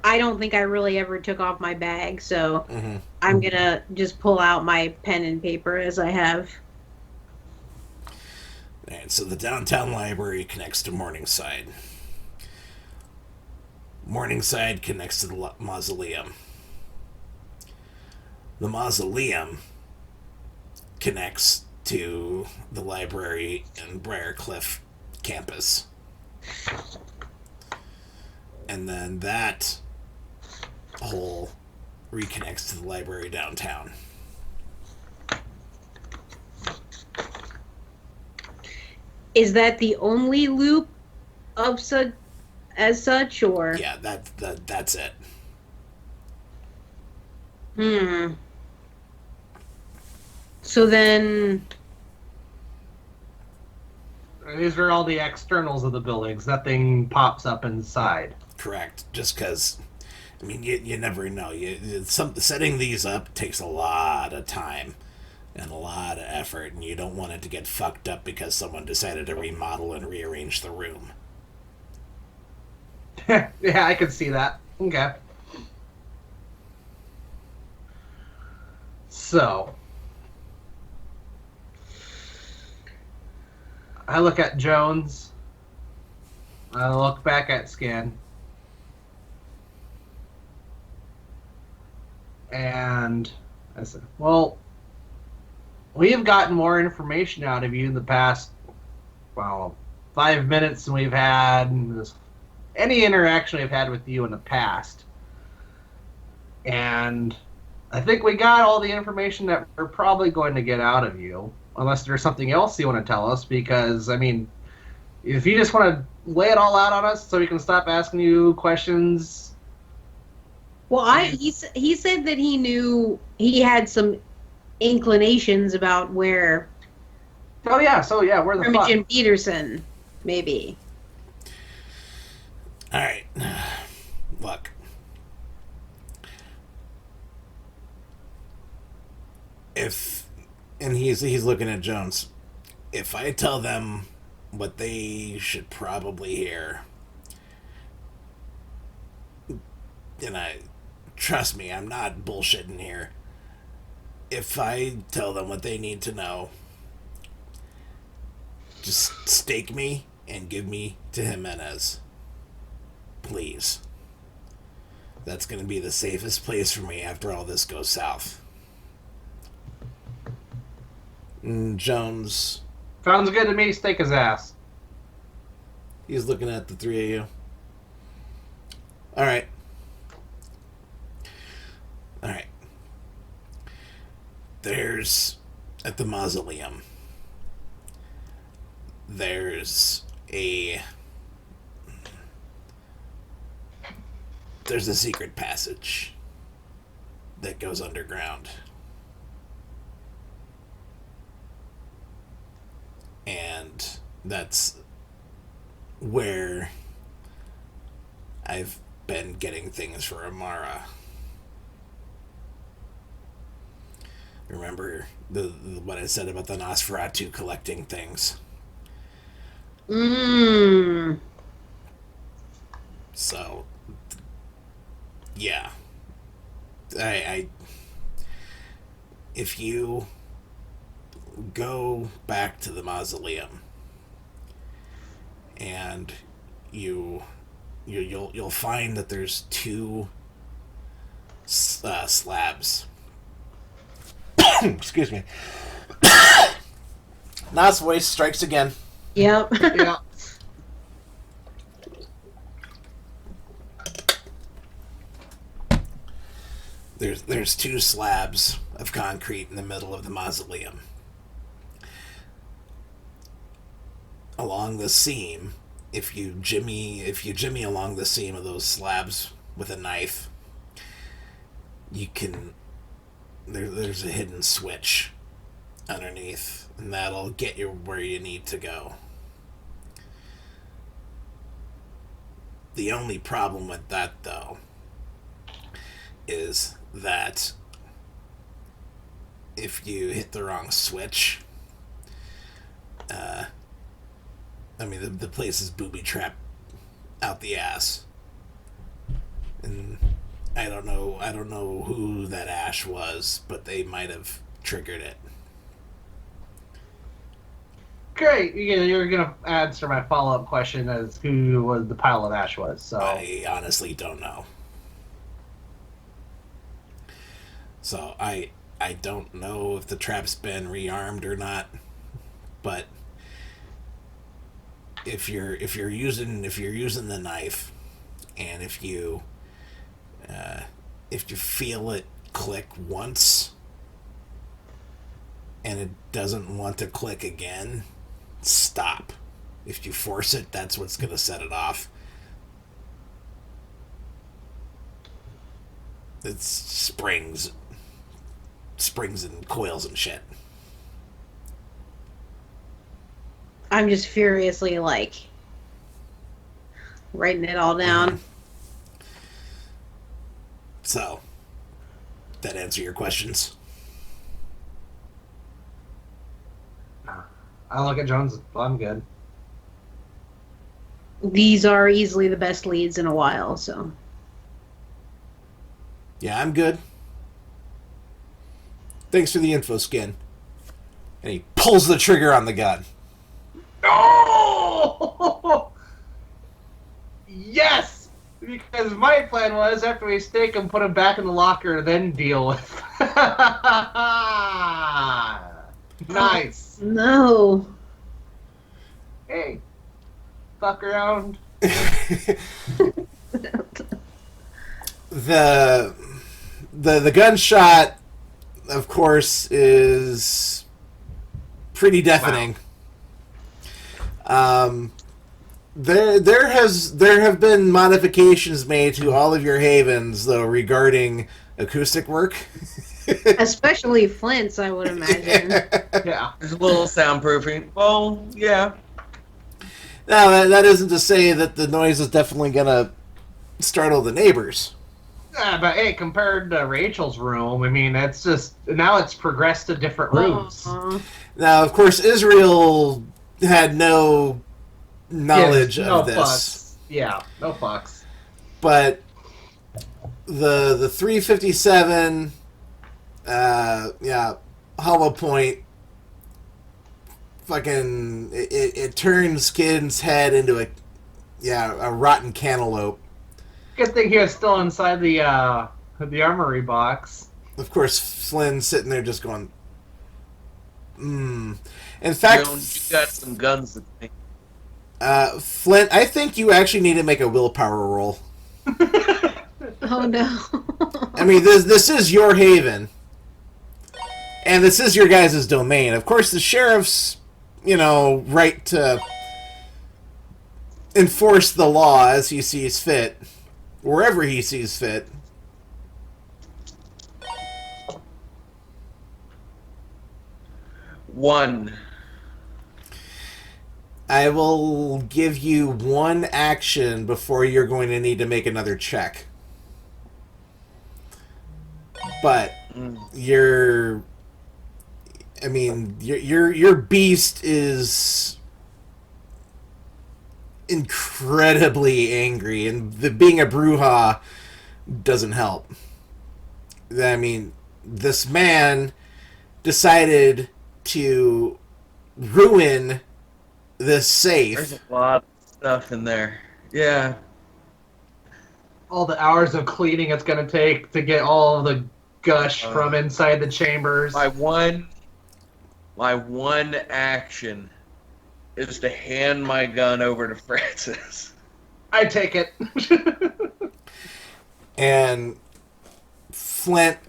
S2: I don't think I really ever took off my bag, so
S1: Mm-hmm.
S2: I'm gonna just pull out my pen and paper as I have.
S1: All right. So the downtown library connects to Morningside. Morningside connects to the mausoleum. The mausoleum connects to the library and Briarcliff campus. and then that hole reconnects to the library downtown.
S2: Is that the only loop of as such, or?
S1: Yeah, that's it.
S2: So then,
S3: These are all the externals of the buildings. Nothing pops up inside.
S1: Correct. Just because, I mean, you never know. Setting these up takes a lot of time and a lot of effort, and you don't want it to get fucked up because someone decided to remodel and rearrange the room.
S3: Yeah, I can see that. Okay. So, I look at Jones. I look back at Scan. And I said, well, we have gotten more information out of you in the past, 5 minutes than we've had any interaction we've had with you in the past. And I think we got all the information that we're probably going to get out of you, unless there's something else you want to tell us, because, I mean, if you just want to lay it all out on us so we can stop asking you questions.
S2: well, he said that he knew he had some inclinations about where
S3: Where the fuck?
S2: Jim Peterson maybe.
S1: All right. Look. And he's looking at Jones. If I tell them what they should probably hear, and trust me, I'm not bullshitting here. If I tell them what they need to know, just stake me and give me to Jimenez. Please. That's going to be the safest place for me after all this goes south. Jones,
S3: Sounds good to me. Stake his ass.
S1: he's looking at the three of you. All right. There's, at the mausoleum, there's a secret passage that goes underground. And that's where I've been getting things for Amara. Remember what I said about the Nosferatu collecting things? So, yeah. If you go back to the mausoleum and you'll find that there's two slabs. Excuse me. Nas voice strikes again.
S2: Yep.
S3: Yeah.
S1: There's two slabs of concrete in the middle of the mausoleum. Along the seam, if you jimmy along the seam of those slabs with a knife, you can there's a hidden switch underneath, and that'll get you where you need to go. The only problem with that, though, is that if you hit the wrong switch, the place is booby trapped out the ass. And I don't know who that Ash was, but they might have triggered it.
S3: Great. You're going to answer my follow-up question as who was the pile of ash was. So
S1: I honestly don't know. So I don't know if the trap's been rearmed or not, but if you're using the knife and if you feel it click once and it doesn't want to click again, stop. If you force it, that's what's going to set it off. It's springs and coils and shit.
S2: I'm just furiously writing it all down.
S1: So, that answer your questions?
S3: I look at Jones. I'm good.
S2: These are easily the best leads in a while, so.
S1: Yeah, I'm good. Thanks for the info, Skin. And he pulls the trigger on the gun.
S3: Oh! Yes! Because my plan was, after we stake him, put him back in the locker, then deal with. Nice.
S2: No.
S3: Hey, fuck around.
S1: The gunshot, of course, is pretty deafening.
S3: Wow.
S1: There have been modifications made to all of your havens, though, regarding acoustic work.
S2: Especially Flint's, I would imagine.
S3: Yeah.
S4: There's a little soundproofing. Well, yeah.
S1: Now, that isn't to say that the noise is definitely gonna startle the neighbors.
S3: But hey, compared to Rachel's room, I mean, it's just now it's progressed to different rooms.
S1: Now, of course, Israel had no knowledge
S3: Yes, no
S1: of this,
S3: fucks. Yeah, no fucks.
S1: but the 357, hollow point, fucking it turns Kid's head into a rotten cantaloupe.
S3: Good thing he was still inside the armory box.
S1: Of course, Flynn's sitting there just going, In fact,
S4: Jones, you got some guns that think.
S1: Flint, I think you actually need to make a willpower roll.
S2: Oh no.
S1: I mean, this is your haven, and this is your guys' domain. Of course, the sheriff's, right to enforce the law as he sees fit, wherever he sees fit.
S4: One.
S1: I will give you one action before you're going to need to make another check. But your beast is incredibly angry, and being a Bruja doesn't help. I mean, this man decided to ruin this safe.
S4: There's a lot of stuff in there. Yeah.
S3: All the hours of cleaning it's going to take to get all the gush from inside the chambers.
S4: My one action is to hand my gun over to Francis.
S3: I take it.
S1: And Flint,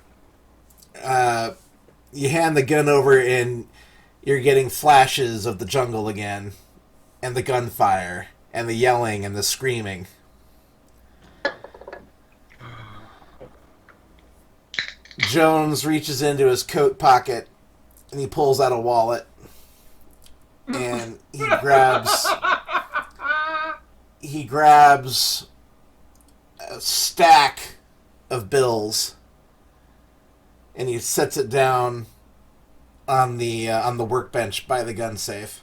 S1: you hand the gun over and you're getting flashes of the jungle again, and the gunfire, and the yelling, and the screaming. Jones reaches into his coat pocket, and he pulls out a wallet, and he grabs a stack of bills, and he sets it down on the workbench by the gun safe.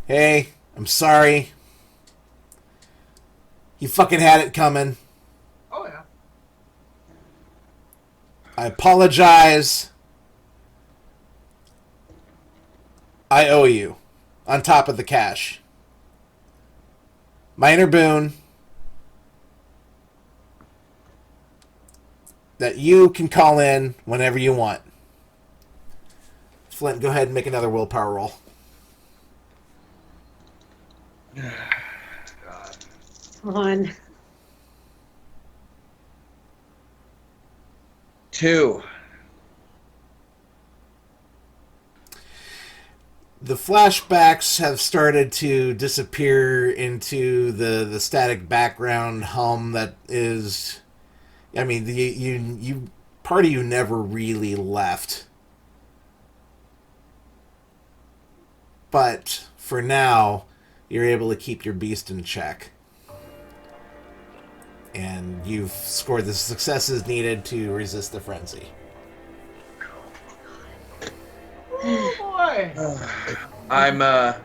S1: Hey, I'm sorry. You fucking had it coming.
S3: Oh, yeah.
S1: I apologize. I owe you, on top of the cash. Minor boon that you can call in whenever you want. Flint, go ahead and make another willpower roll.
S2: 1.
S4: 2.
S1: The flashbacks have started to disappear into the static background hum that is. I mean, you part of you never really left. But for now, you're able to keep your beast in check. And you've scored the successes needed to resist the frenzy.
S3: Oh boy!
S4: I'm gonna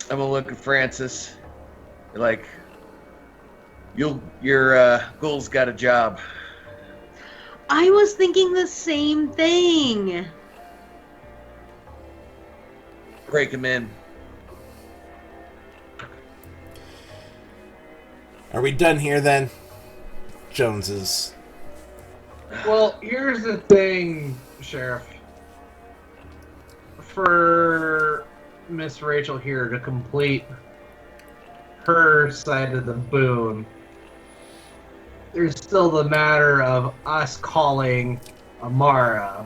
S4: look at Francis. Like, your ghoul's got a job.
S2: I was thinking the same thing.
S4: Break him in.
S1: Are we done here then? Joneses.
S3: Well, here's the thing, Sheriff. For Miss Rachel here to complete her side of the boon, there's still the matter of us calling Amara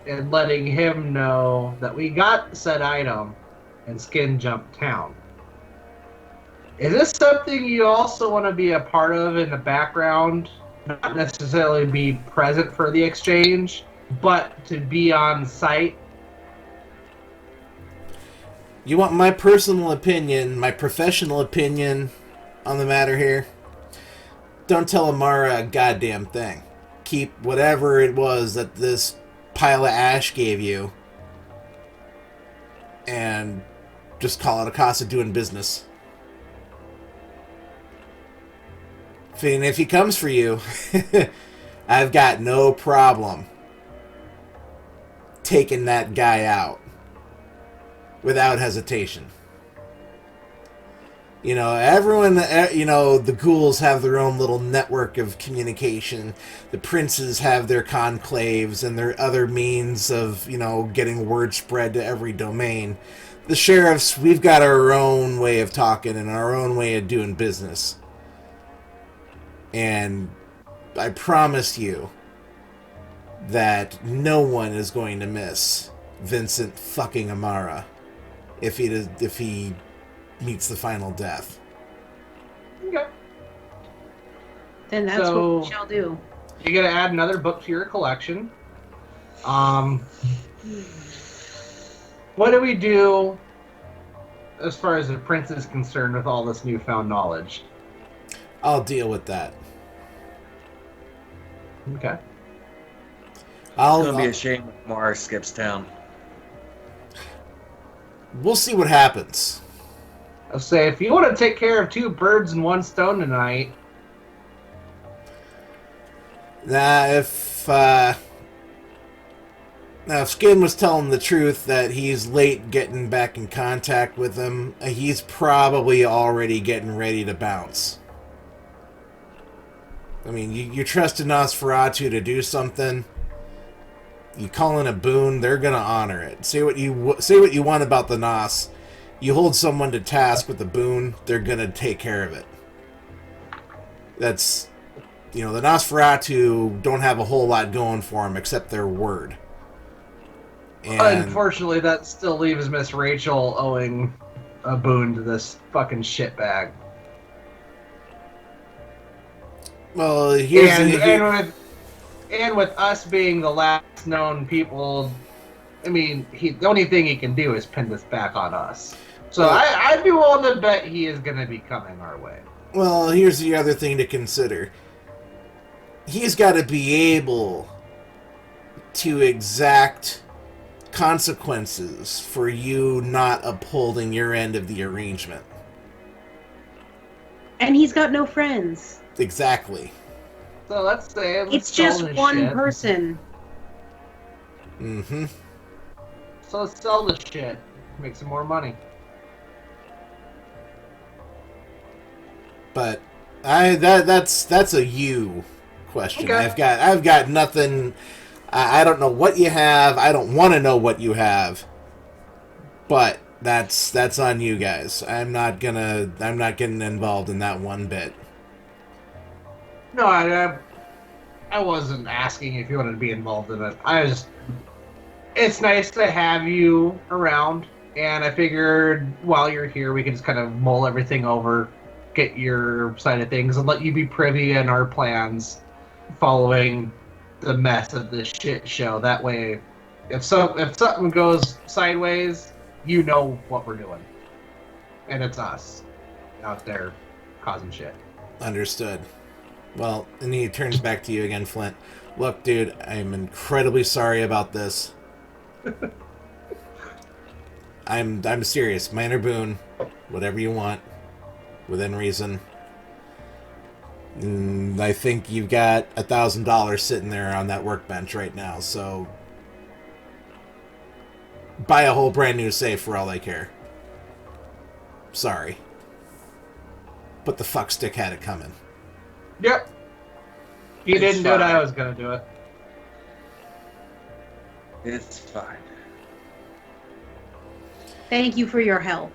S3: and letting him know that we got said item in Skin Jump Town. Is this something you also want to be a part of in the background? Not necessarily be present for the exchange, but to be on site?
S1: You want my personal opinion, my professional opinion on the matter here? Don't tell Amara a goddamn thing. Keep whatever it was that this pile of ash gave you and just call it a Casa doing business. And if he comes for you, I've got no problem taking that guy out without hesitation. You know, everyone, you know, the ghouls have their own little network of communication. The princes have their conclaves and their other means of, you know, getting word spread to every domain. The sheriffs, we've got our own way of talking and our own way of doing business. And I promise you that no one is going to miss Vincent fucking Amara if he meets the final death.
S3: Okay.
S2: Then that's what we shall do.
S3: You're gonna add another book to your collection. What do we do as far as the prince is concerned with all this newfound knowledge?
S1: I'll deal with that.
S3: Okay.
S4: It's gonna be a shame if Mars skips town.
S1: We'll see what happens.
S3: I'll say, if you want to take care of 2 birds and 1 stone tonight.
S1: Now, if Skin was telling the truth that he's late getting back in contact with him, he's probably already getting ready to bounce. I mean, you trust in Nosferatu to do something. You call in a boon, they're gonna honor it. Say what you want about the Nos. You hold someone to task with a boon, they're gonna take care of it. That's, you know, the Nosferatu don't have a whole lot going for them except their word. And
S3: Unfortunately, that still leaves Miss Rachel owing a boon to this fucking shitbag.
S1: well, here's
S3: And with us being the last known people, I mean, the only thing he can do is pin this back on us. So I'd be willing to bet he is going to be coming our way.
S1: well, here's the other thing to consider. He's got to be able to exact consequences for you not upholding your end of the arrangement.
S2: And he's got no friends.
S1: Exactly.
S3: So let's say
S2: It's just one person.
S1: Mm-hmm.
S3: So let's sell this shit, make some more money.
S1: But that's a you question.
S3: Okay.
S1: I've got nothing. I don't know what you have. I don't want to know what you have. But That's on you guys. I'm not getting involved in that one bit.
S3: No, I wasn't asking if you wanted to be involved in it. It's nice to have you around, and I figured while you're here, we can just kind of mull everything over, get your side of things, and let you be privy in our plans following the mess of this shit show. That way, if something goes sideways, you know what we're doing, and it's us out there causing shit.
S1: Understood. Well, and he turns back to you again, Flint. Look, dude, I'm incredibly sorry about this. I'm serious. Minor boon, whatever you want, within reason. I think you've got $1,000 sitting there on that workbench right now, so buy a whole brand new safe for all I care. Sorry. But the fuckstick had it coming.
S3: Yep. You
S4: It's
S3: didn't do it,
S4: fine.
S3: I was gonna do it.
S4: It's fine.
S2: Thank you for your help.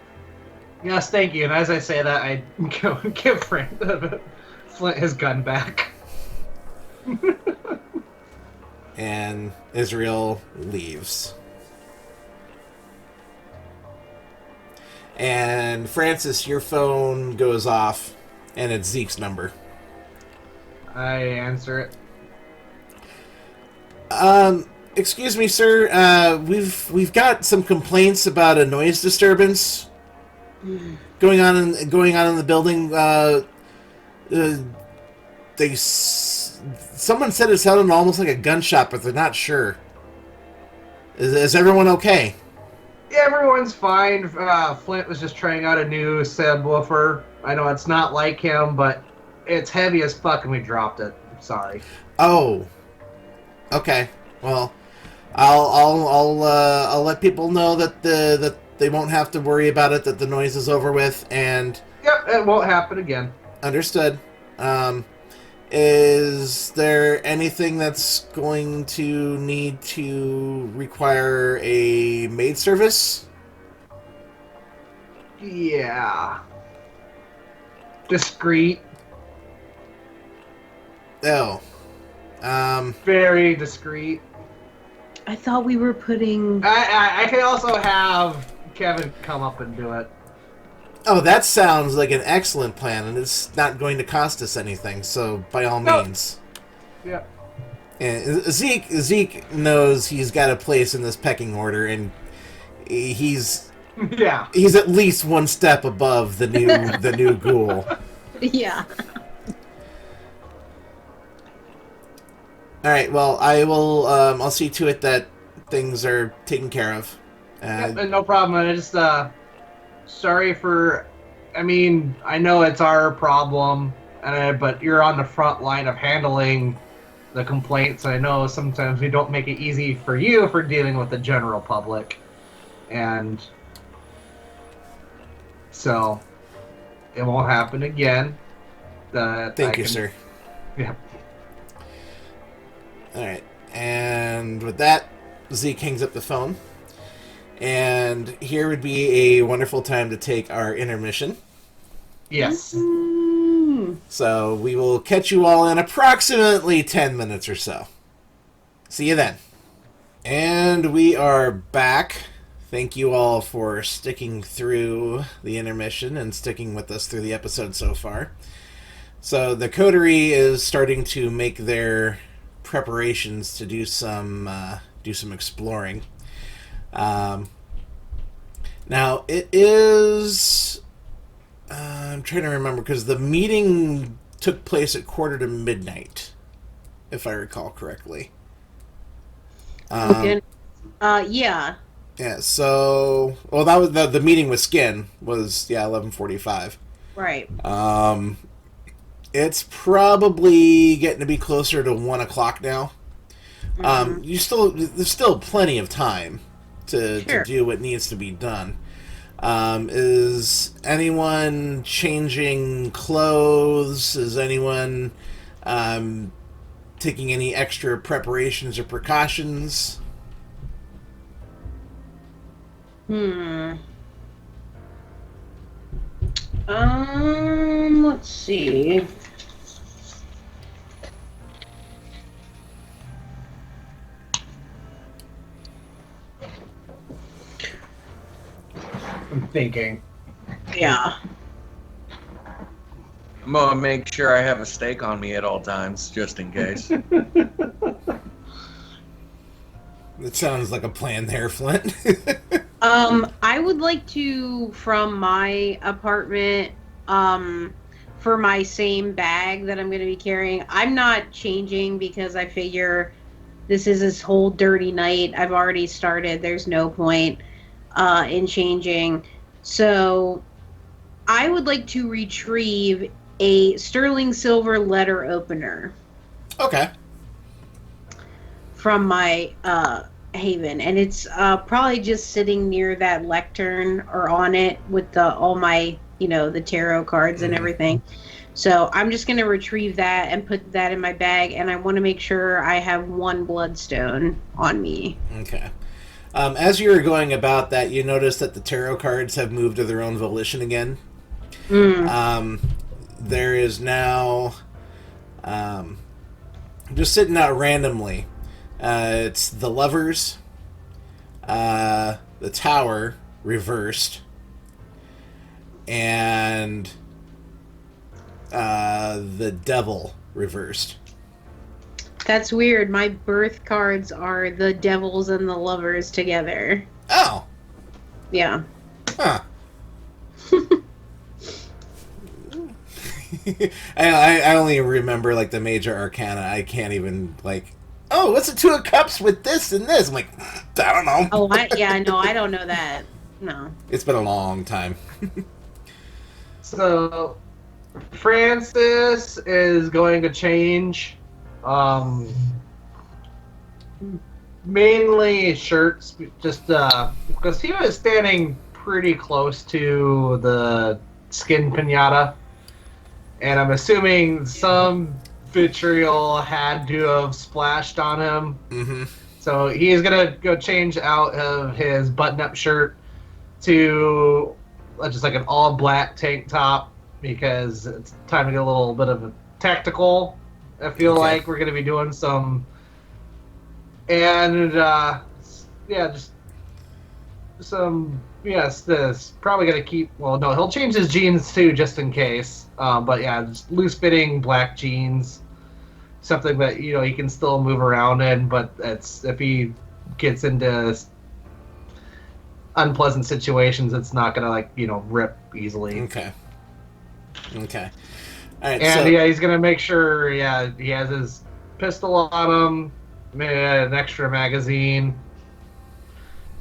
S3: Yes, thank you. And as I say that, I go and give Flint his gun back.
S1: And Israel leaves. And Francis, your phone goes off, and it's Zeke's number.
S3: I answer it.
S1: Excuse me, sir. We've got some complaints about a noise disturbance going on in the building. Someone said it sounded almost like a gunshot, but they're not sure. Is everyone okay?
S3: Yeah, everyone's fine. Flint was just trying out a new subwoofer. I know it's not like him, but it's heavy as fuck, and we dropped it. Sorry.
S1: Oh. Okay. Well, I'll let people know that that they won't have to worry about it. That the noise is over with, and
S3: Yep, it won't happen again.
S1: understood. Is there anything that's going to need to require a maid service?
S3: Yeah. Discreet.
S1: Oh.
S3: Very discreet.
S2: I thought we were putting.
S3: I can also have Kevin come up and do it.
S1: Oh, that sounds like an excellent plan, and it's not going to cost us anything, so by all
S3: Nope.
S1: means.
S3: Yeah.
S1: And Zeke knows he's got a place in this pecking order, and he's
S3: Yeah.
S1: at least one step above the new ghoul.
S2: Yeah.
S1: All right, well, I will. I'll see to it that things are taken care of.
S3: Yep, no problem. I just sorry for. I mean, I know it's our problem, but you're on the front line of handling the complaints. I know sometimes we don't make it easy for you for dealing with the general public, and so it won't happen again.
S1: Thank you, sir.
S3: Yeah.
S1: All right, and with that, Zeke hangs up the phone. And here would be a wonderful time to take our intermission.
S3: Yes.
S1: So we will catch you all in approximately 10 minutes or so. See you then. And we are back. Thank you all for sticking through the intermission and sticking with us through the episode so far. So the coterie is starting to make their preparations to do some exploring. Now it is. I'm trying to remember because the meeting took place at 1:45, if I recall correctly.
S2: Yeah.
S1: Yeah. So, well, that was the meeting with Skin was 11:45.
S2: Right.
S1: It's probably getting to be closer to 1 o'clock now. There's still plenty of time to do what needs to be done. Is anyone changing clothes? Is anyone taking any extra preparations or precautions?
S2: Let's see.
S3: I'm thinking.
S2: Yeah.
S4: I'm gonna make sure I have a steak on me at all times, just in case.
S1: It sounds like a plan there, Flint.
S2: I would like to, from my apartment, for my same bag that I'm going to be carrying, I'm not changing because I figure this is this whole dirty night. I've already started. There's no point in changing. So I would like to retrieve a sterling silver letter opener
S1: Okay.
S2: from my haven, and it's probably just sitting near that lectern or on it with all my the tarot cards and everything. So I'm just going to retrieve that and put that in my bag, and I want to make sure I have one bloodstone on me.
S1: Okay. As you were going about that, you notice that the tarot cards have moved of their own volition again. There is now just sitting out randomly. It's the Lovers, the Tower reversed, and the Devil reversed.
S2: That's weird. My birth cards are the Devils and the Lovers together.
S1: Oh.
S2: Yeah.
S1: Huh. I only remember like the major arcana. I can't even like. Oh, what's the Two of Cups with this and this? I'm like, I don't know.
S2: Oh, no, I don't know that. No.
S1: It's been a long time.
S3: So, Francis is going to change, mainly shirts, just because he was standing pretty close to the skin pinata, and I'm assuming some vitriol had to have splashed on him.
S1: Mm-hmm.
S3: So he's gonna go change out of his button-up shirt to just like an all-black tank top because it's time to get a little bit of a tactical. I feel like we're gonna be doing some, and just some. Yes, this probably gonna keep. Well, no, he'll change his jeans too, just in case. But yeah, just loose-fitting black jeans, something that he can still move around in. But it's if he gets into unpleasant situations, it's not gonna rip easily.
S1: Okay. All right.
S3: And he's gonna make sure he has his pistol on him, an extra magazine,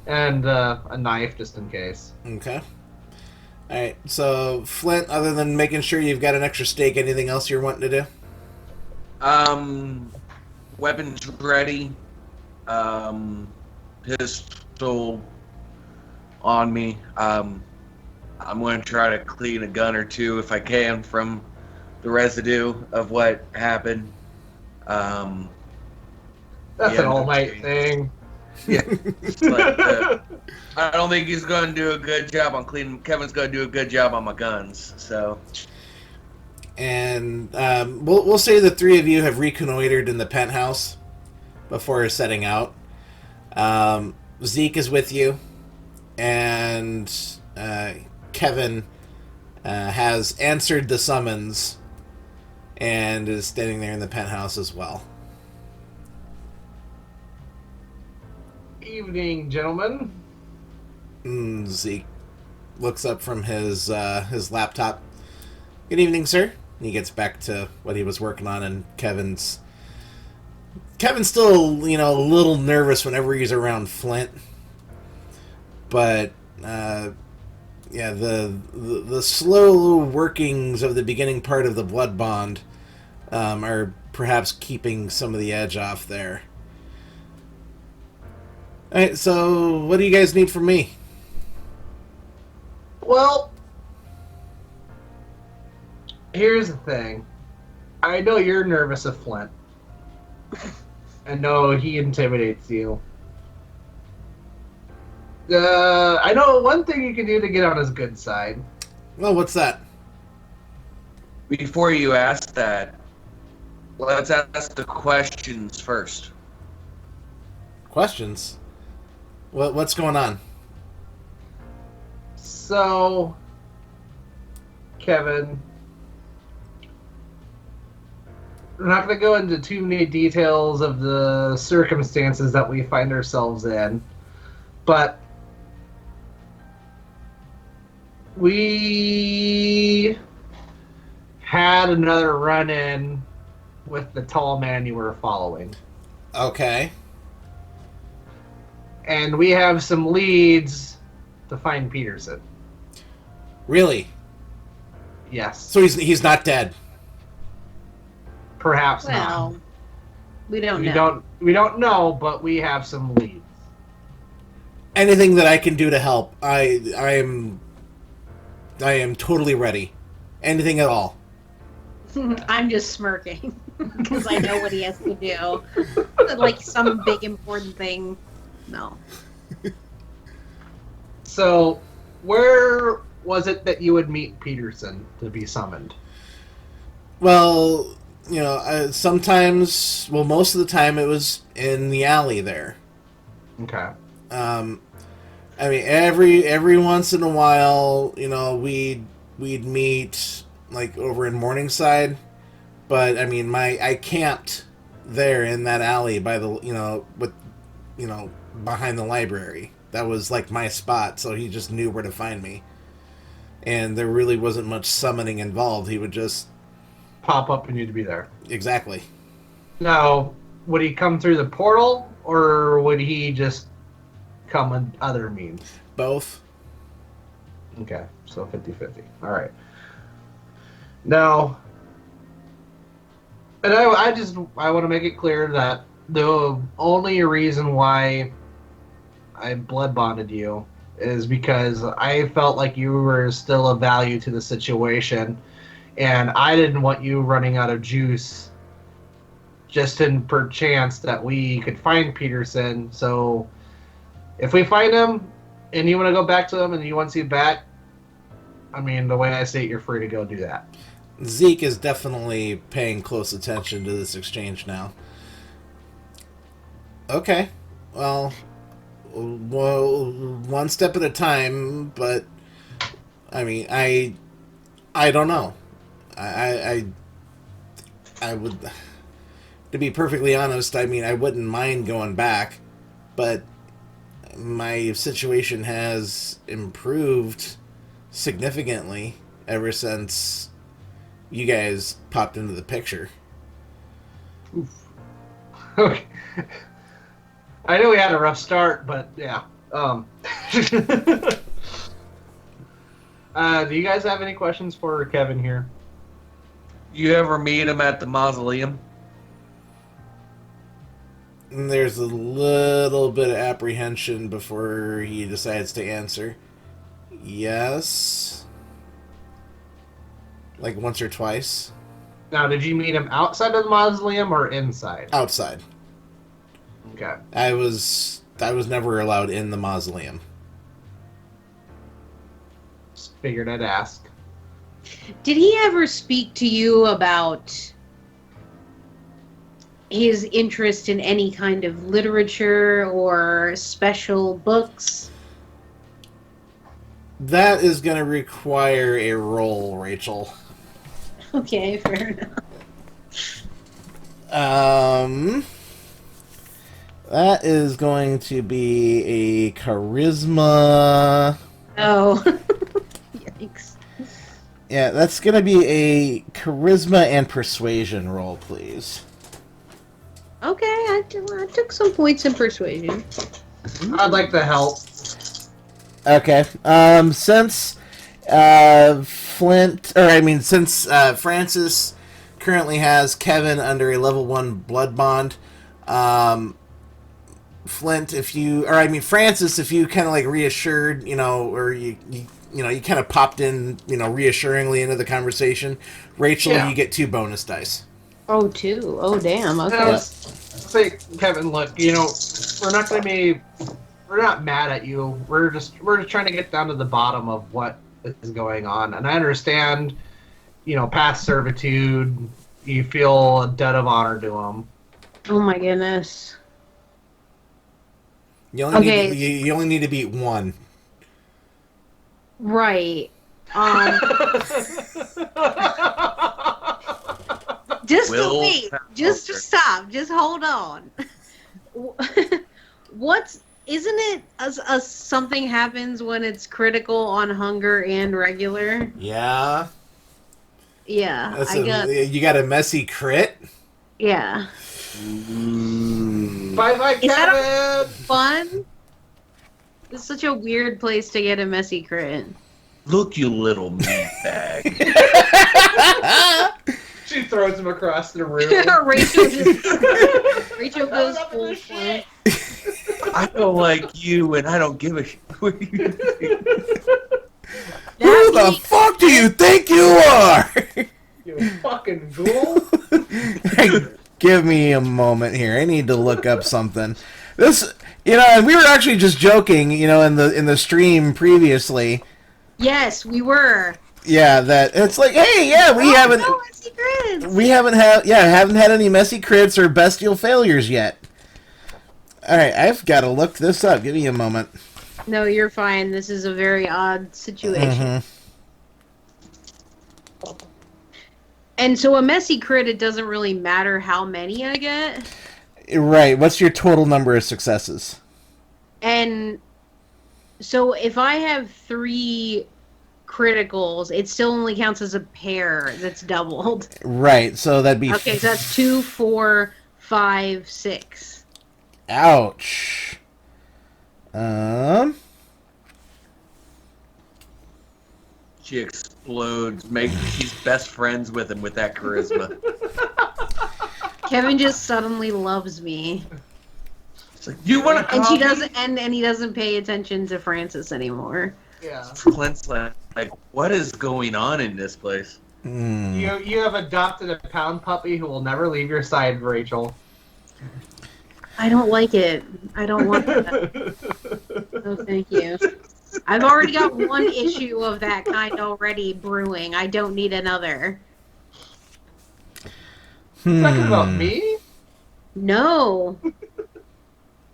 S3: and a knife just in case.
S1: Okay. All right. So Flint, other than making sure you've got an extra steak, anything else you're wanting to do?
S4: Weapons ready. Pistol on me. I'm going to try to clean a gun or two if I can from the residue of what happened.
S3: That's an all-night thing.
S4: Yeah. But, I don't think he's going to do a good job on cleaning. Kevin's going to do a good job on my guns. So.
S1: And we'll say the three of you have reconnoitered in the penthouse before setting out. Zeke is with you, and Kevin has answered the summons and is standing there in the penthouse as well.
S3: Evening, gentlemen.
S1: Zeke looks up from his laptop. Good evening, sir. And he gets back to what he was working on, and Kevin's still, a little nervous whenever he's around Flint. But the slow workings of the beginning part of the blood bond are perhaps keeping some of the edge off there. All right, so what do you guys need from me?
S3: Well, here's the thing. I know you're nervous of Flint. I know he intimidates you. I know one thing you can do to get on his good side.
S1: Well, what's that?
S4: Before you ask that, let's ask the questions first.
S1: Questions? What's going on?
S3: So, Kevin, we're not going to go into too many details of the circumstances that we find ourselves in, but we had another run-in with the tall man you were following.
S1: Okay.
S3: And we have some leads to find Peterson.
S1: Really?
S3: Yes.
S1: So he's not dead.
S3: Perhaps
S2: Well,
S3: not.
S2: we don't know.
S3: We don't know, but we have some leads.
S1: Anything that I can do to help, I am totally ready. Anything at all.
S2: I'm just smirking because I know what he has to do. Like some big important thing. No.
S3: So, where was it that you would meet Peterson to be summoned?
S1: Well, sometimes, most of the time it was in the alley there.
S3: Okay.
S1: I mean, every once in a while, we'd meet like over in Morningside, but I mean, I camped there in that alley by the behind the library. That was like my spot, so he just knew where to find me. And there really wasn't much summoning involved. He would just
S3: Pop up and you'd be there.
S1: exactly.
S3: Now, would he come through the portal, or would he just come in other means?
S1: Both.
S3: Okay, so 50-50. All right. Now, and I want to make it clear that the only reason why I blood bonded you is because I felt like you were still of value to the situation, and I didn't want you running out of juice just in perchance that we could find Peterson. So if we find him and you want to go back to him and he wants you back, I mean, the way I say it, you're free to go do that.
S1: Zeke is definitely paying close attention to this exchange now. Okay. Well, one step at a time, but I mean, I don't know. I would, to be perfectly honest, I mean, I wouldn't mind going back, but my situation has improved significantly ever since you guys popped into the picture.
S3: Oof. Okay. I know we had a rough start, but yeah. Do you guys have any questions for Kevin here?
S4: You ever meet him at the mausoleum?
S1: And there's a little bit of apprehension before he decides to answer. Yes. Like once or twice.
S3: Now, did you meet him outside of the mausoleum or inside?
S1: Outside.
S3: Okay.
S1: I was never allowed in the mausoleum.
S3: Just figured I'd ask.
S2: Did he ever speak to you about his interest in any kind of literature or special books?
S1: That is going to require a roll, Rachel.
S2: Okay, fair enough.
S1: That is going to be a charisma.
S2: Oh. Yikes.
S1: Yeah, that's going to be a charisma and persuasion roll, please.
S2: Okay, I took some points in persuasion.
S3: I'd like to help.
S1: Okay. Since Francis currently has Kevin under a level 1 blood bond, Francis, if you kind of like reassured, or you kind of popped in, reassuringly into the conversration, Rachel,
S3: Yeah.
S1: you get 2 bonus dice.
S2: Oh, 2. Oh, damn. Okay.
S3: Yeah. Say, Kevin, look, we're not mad at you. We're just trying to get down to the bottom of what is going on. And I understand, past servitude. You feel a debt of honor to him.
S2: Oh my goodness.
S1: You only
S2: Okay.
S1: you only need to beat one.
S2: Right. Just to wait. Just to stop. Just hold on. Isn't it something happens when it's critical on hunger and regular?
S1: Yeah.
S2: Yeah,
S1: you got a messy crit?
S2: Yeah.
S3: Bye,
S2: Is that
S3: Kevin!
S2: fun? It's such a weird place to get a messy crit.
S4: Look, you little meatbag.
S3: She throws him across the room.
S2: Rachel goes full shit.
S4: I don't like you, and I don't give a shit what you think.
S1: Who the fuck do you think you are?
S3: You fucking ghoul.
S1: Give me a moment here. I need to look up something. This, and we were actually just joking, in the stream previously.
S2: Yes, we were.
S1: Yeah, that it's like, hey, yeah, we haven't had any messy crits or bestial failures yet. All right, I've got to look this up. Give me a moment.
S2: No, you're fine. This is a very odd situation.
S1: Mm-hmm.
S2: And so a messy crit, it doesn't really matter how many I get.
S1: Right. What's your total number of successes?
S2: And so if I have 3 criticals, it still only counts as a pair that's doubled.
S1: Right. So that'd be...
S2: Okay, so that's 2, 4, 5, 6.
S1: Ouch.
S4: She explodes. She's best friends with him with that charisma.
S2: Kevin just suddenly loves me.
S4: It's like, you want to?
S2: And she doesn't, and he doesn't pay attention to Francis anymore.
S3: Yeah.
S4: Clint's like, what is going on in this place?
S3: You have adopted a pound puppy who will never leave your side, Rachel.
S2: I don't like it. I don't want that. No, thank you. I've already got one issue of that kind already brewing. I don't need another.
S3: Talking about me?
S2: No.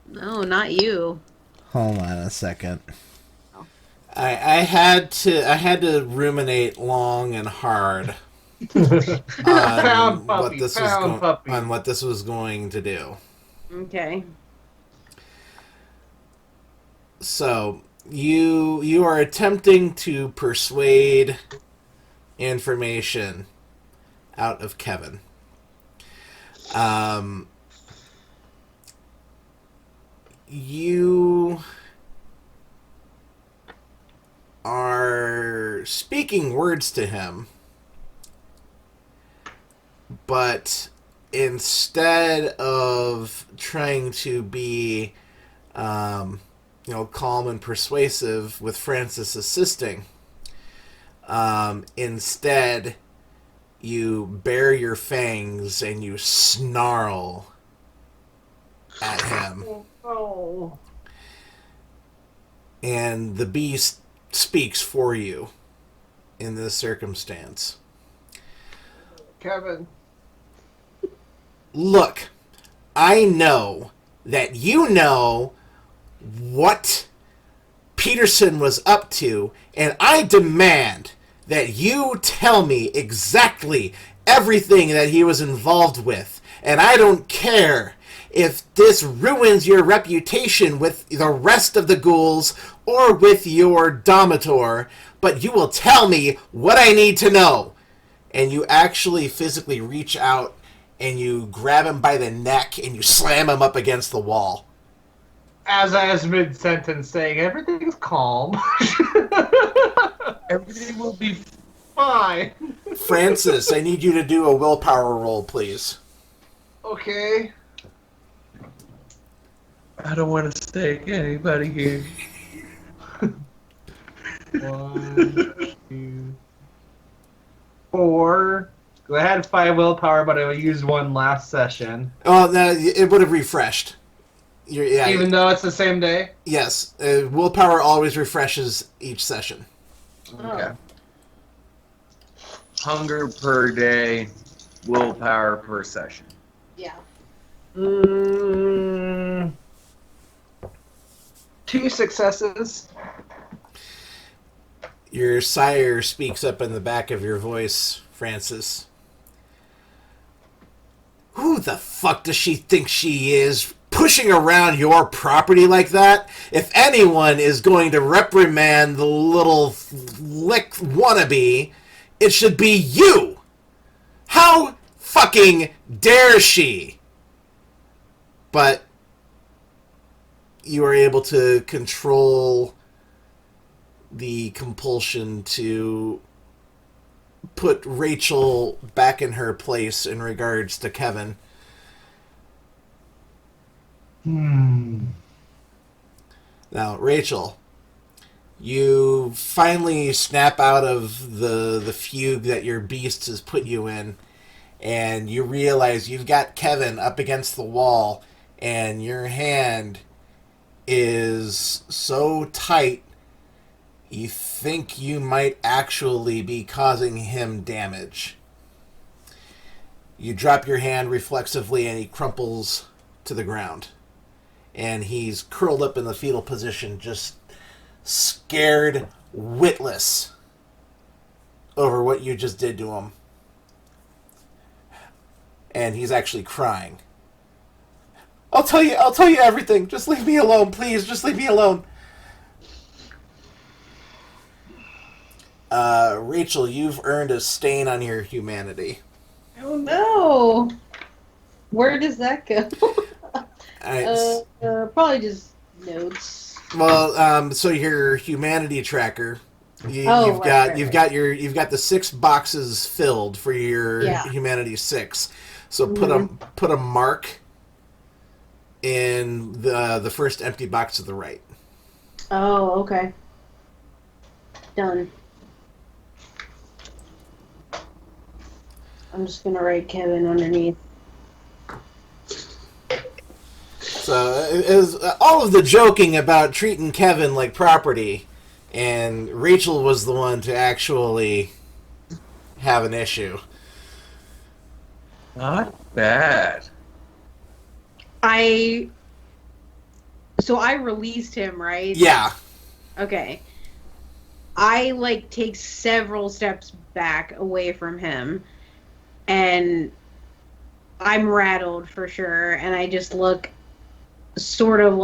S2: No, not you.
S1: Hold on a second. I had to ruminate long and hard on what this was going to do.
S2: Okay.
S1: So you are attempting to persuade information out of Kevin. You are speaking words to him, but instead of trying to be, calm and persuasive with Francis assisting, instead you bare your fangs and you snarl at him.
S3: Oh.
S1: And the beast speaks for you in this circumstance.
S3: Kevin.
S1: Look, I know that you know what Peterson was up to, and I demand that you tell me exactly everything that he was involved with. And I don't care if this ruins your reputation with the rest of the ghouls or with your Domitor, but you will tell me what I need to know. And you actually physically reach out and you grab him by the neck and you slam him up against the wall.
S3: As I was mid-sentence saying, everything's calm.
S4: Everything will be
S3: fine.
S1: Francis, I need you to do a willpower roll, please.
S3: Okay.
S4: I don't want to stake anybody here.
S3: 1, 2, 4. I had 5 willpower, but I used 1 last session.
S1: Oh, no, it would have refreshed.
S3: Even though it's the same day?
S1: Yes. Willpower always refreshes each session.
S3: Okay.
S4: hunger per day, willpower per session.
S2: Yeah.
S3: 2 successes.
S1: Your sire speaks up in the back of your voice, Francis. Who the fuck does she think she is, pushing around your property like that? If anyone is going to reprimand the little lick wannabe, it should be you! How fucking dare she? But you are able to control the compulsion to put Rachel back in her place in regards to Kevin. Now, Rachel, you finally snap out of the fugue that your beast has put you in, and you realize you've got Kevin up against the wall, and your hand is so tight you think you might actually be causing him damage. You drop your hand reflexively and he crumples to the ground. And he's curled up in the fetal position, just scared witless over what you just did to him. And he's actually crying. I'll tell you everything. Just leave me alone, please. Just leave me alone. Rachel, you've earned a stain on your humanity.
S2: Oh no! Where does that go? Probably just notes.
S1: Well, so your humanity tracker, you've got the 6 boxes filled for your humanity 6. So put a mark in the first empty box to the right.
S2: Oh, okay. Done. I'm just gonna write Kevin underneath.
S1: So it was all of the joking about treating Kevin like property, and Rachel was the one to actually have an issue.
S4: Not bad.
S2: So I released him, right?
S1: Yeah.
S2: Okay. I take several steps back away from him, and I'm rattled for sure, and I just look sort of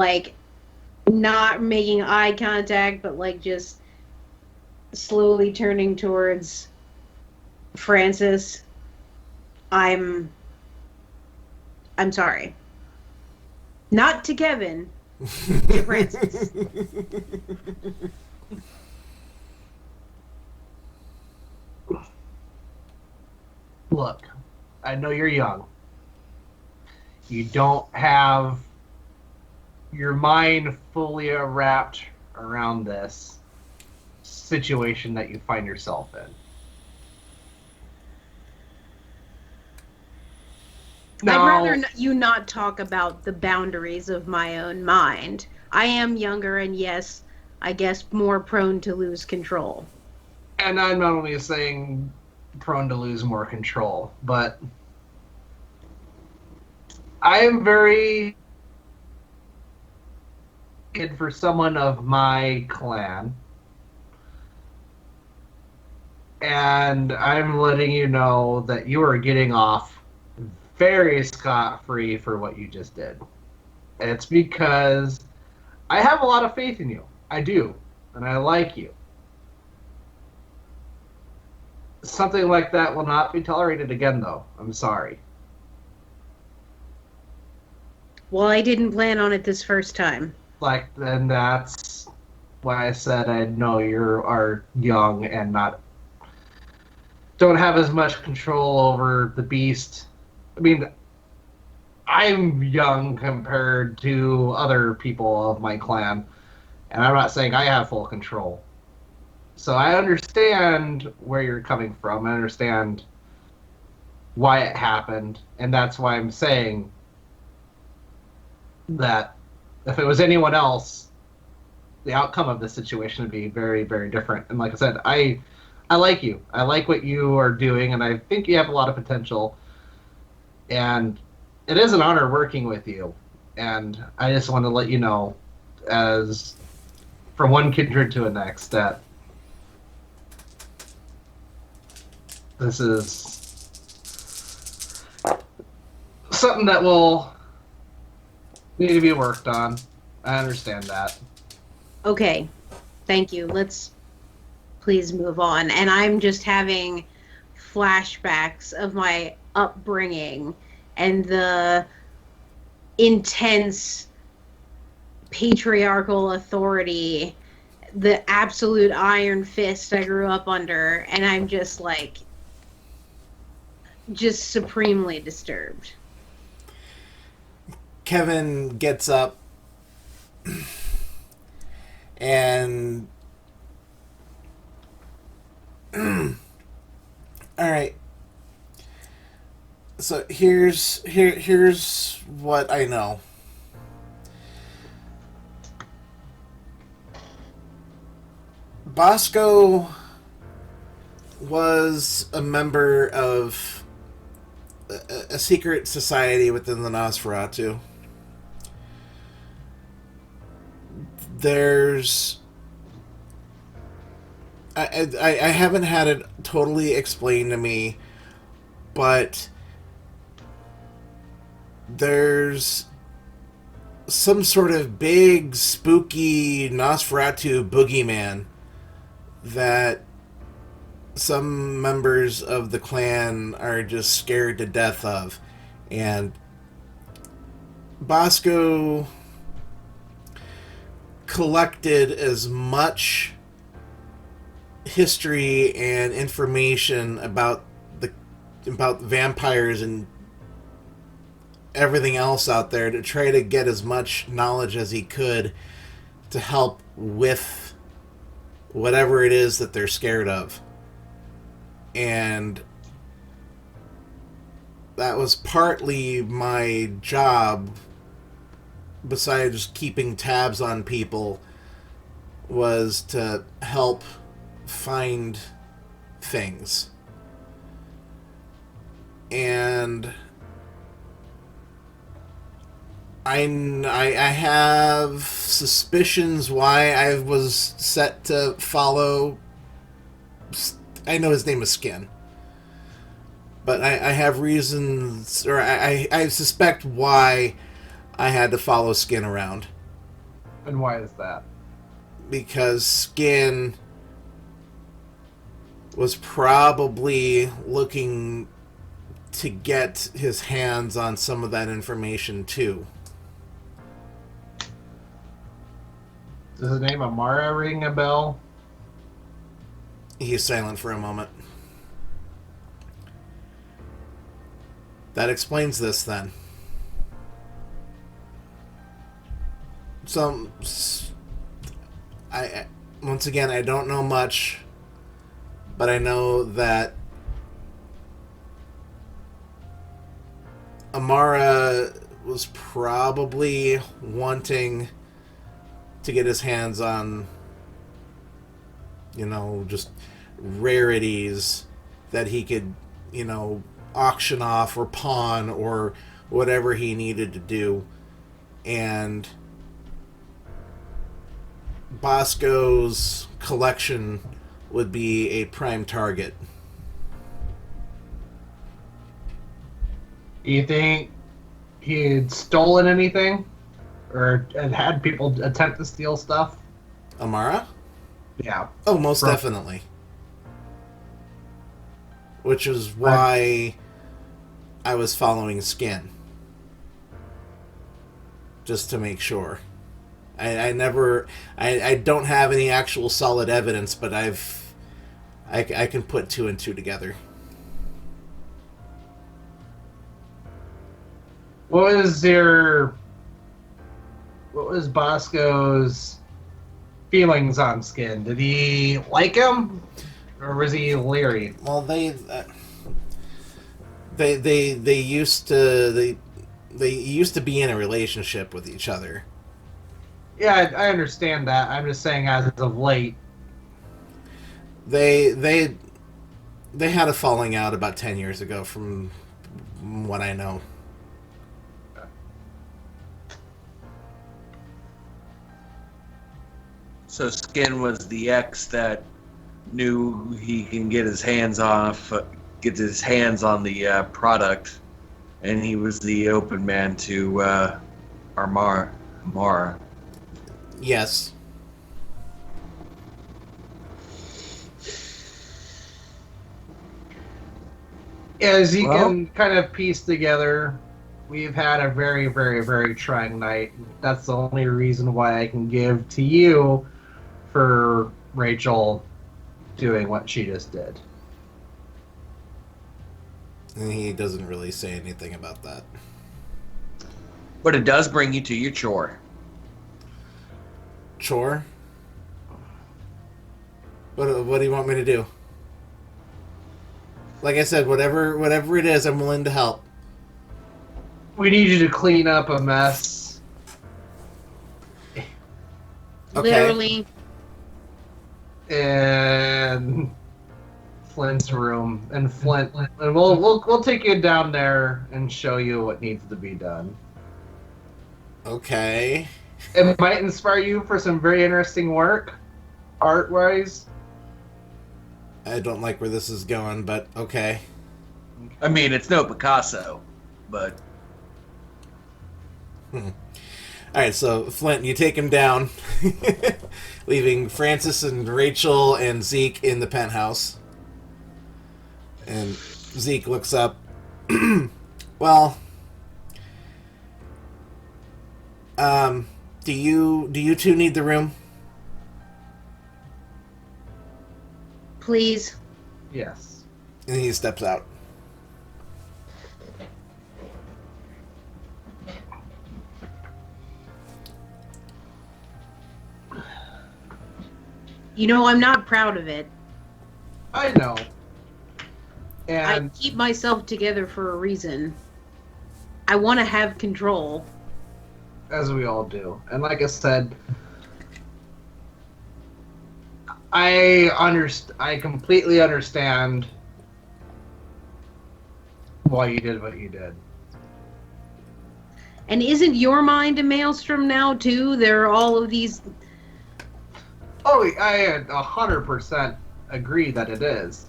S2: not making eye contact, but just slowly turning towards Francis. I'm sorry. Not to Kevin, to Francis.
S3: Look, I know you're young. You don't have your mind fully wrapped around this situation that you find yourself in. Now,
S2: I'd rather you not talk about the boundaries of my own mind. I am younger and, yes, I guess more prone to lose control.
S3: And I'm not only saying prone to lose more control, but I am very good for someone of my clan. And I'm letting you know that you are getting off very scot-free for what you just did. It's because I have a lot of faith in you. I do. And I like you. Something like that will not be tolerated again, though. I'm sorry.
S2: Well, I didn't plan on it this first time.
S3: And that's why I said I know you are young and don't have as much control over the beast. I mean, I'm young compared to other people of my clan, and I'm not saying I have full control. So I understand where you're coming from. I understand why it happened, and that's why I'm saying that if it was anyone else, the outcome of this situation would be very, very different. And like I said, I I like you. I like what you are doing, and I think you have a lot of potential. And it is an honor working with you. And I just want to let you know, as from one kindred to the next, that this is something that will need to be worked on. I understand that.
S2: Okay, thank you. Let's please move on. And I'm just having flashbacks of my upbringing and the intense patriarchal authority, the absolute iron fist I grew up under, and I'm just like, just supremely disturbed.
S1: Kevin gets up and all right. So here's what I know. Bosco was a member of a secret society within the Nosferatu. There's I haven't had it totally explained to me, but there's some sort of big spooky Nosferatu boogeyman that some members of the clan are just scared to death of. And Bosco collected as much history and information about vampires and everything else out there to try to get as much knowledge as he could to help with whatever it is that they're scared of. And that was partly my job, besides keeping tabs on people, was to help find things. And I have suspicions why I was set to follow. I know his name is Skin, but I have reasons, or I suspect why I had to follow Skin around.
S3: And why is that?
S1: Because Skin was probably looking to get his hands on some of that information too.
S3: Does the name Amara ring a bell?
S1: He's silent for a moment. That explains this then. So, I once again, I don't know much, but I know that Amara was probably wanting to get his hands on, just rarities that he could, auction off or pawn or whatever he needed to do. And Bosco's collection would be a prime target.
S3: Do you think he had stolen anything? Or had people attempt to steal stuff?
S1: Amara?
S3: Yeah.
S1: Oh, most definitely. Which is why I was following Skin. Just to make sure. I don't have any actual solid evidence, but I can put two and two together.
S3: What was Bosco's feelings on Skin? Did he like him, or was he leery?
S1: Well, they used to be in a relationship with each other.
S3: Yeah, I understand that. I'm just saying, as of late.
S1: They had a falling out about 10 years ago, from what I know.
S4: So Skin was the ex that knew he can get his hands on the product, and he was the open man to Mara.
S1: Yes.
S3: As you
S4: Well-
S3: can kind of piece together, we've had a very, very, very trying night. That's the only reason why I can give to you for Rachel doing what she just did.
S1: And he doesn't really say anything about that.
S4: But it does bring you to your chore.
S1: Chore? What do you want me to do? Like I said, whatever it is, I'm willing to help.
S3: We need you to clean up a mess.
S1: Okay.
S2: Literally.
S3: In Flint's room, and we'll take you down there and show you what needs to be done.
S1: Okay.
S3: It might inspire you for some very interesting work, art-wise.
S1: I don't like where this is going, but okay.
S4: I mean, it's no Picasso, but
S1: Alright, so Flint, you take him down, leaving Francis and Rachel and Zeke in the penthouse. And Zeke looks up. Well, do you two need the room?
S2: Please.
S3: Yes.
S1: And he steps out.
S2: You know, I'm not proud of it.
S3: I know.
S2: I
S3: And
S2: keep myself together for a reason. I want to have control.
S3: as we all do. And like I said, I completely understand why you did what you did.
S2: And isn't your mind a maelstrom now, too? There are all of these...
S3: Oh, I 100% agree that it is.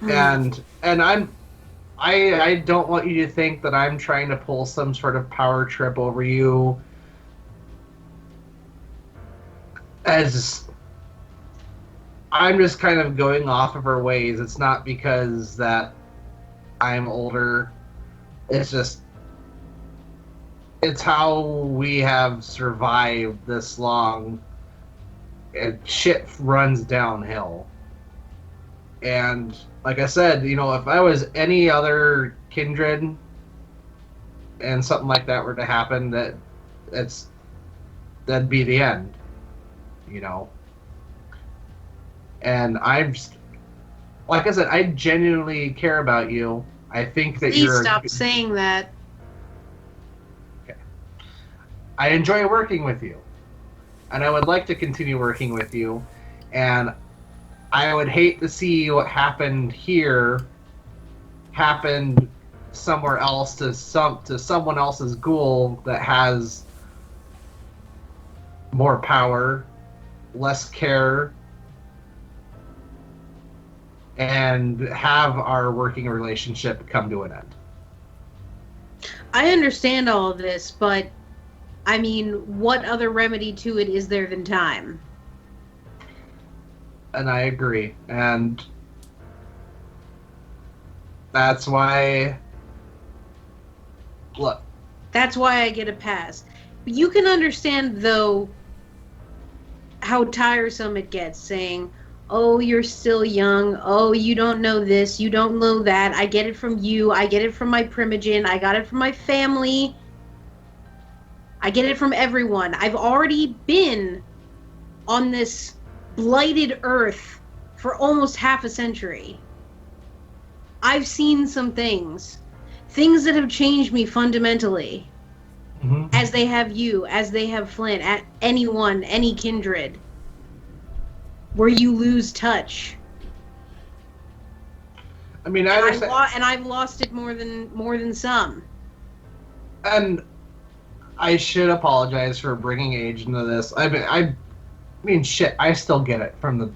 S3: And I don't want you to think that I'm trying to pull some sort of power trip over you. As I'm just kind of going off of our ways. It's not because that I'm older. It's just it's how we have survived this long. And shit runs downhill. And like I said, you know, if I was any other kindred and something like that were to happen, that'd be the end. You know. And I'm just, like I said, I genuinely care about you. I think that
S2: Please
S3: you're
S2: stop saying that.
S3: I enjoy working with you. And I would like to continue working with you. And I would hate to see what happened here happen somewhere else to someone else's ghoul that has more power, less care, and have our working relationship come to an end.
S2: I understand all of this, but I mean, what other remedy to it is there than time?
S3: And I agree. And that's why... Look.
S2: That's why I get a pass. But you can understand, though, how tiresome it gets saying, oh, you're still young. Oh, you don't know this. You don't know that. I get it from you. I get it from my primogen. I got it from my family. I get it from everyone. I've already been on this blighted earth for almost half a century. I've seen some things. Things that have changed me fundamentally.
S3: Mm-hmm.
S2: As they have you, as they have Flint, at anyone, any kindred. Where you lose touch.
S3: I mean, I understand.
S2: And I've lost it more than some.
S3: And I should apologize for bringing age into this. I mean, shit. I still get it from the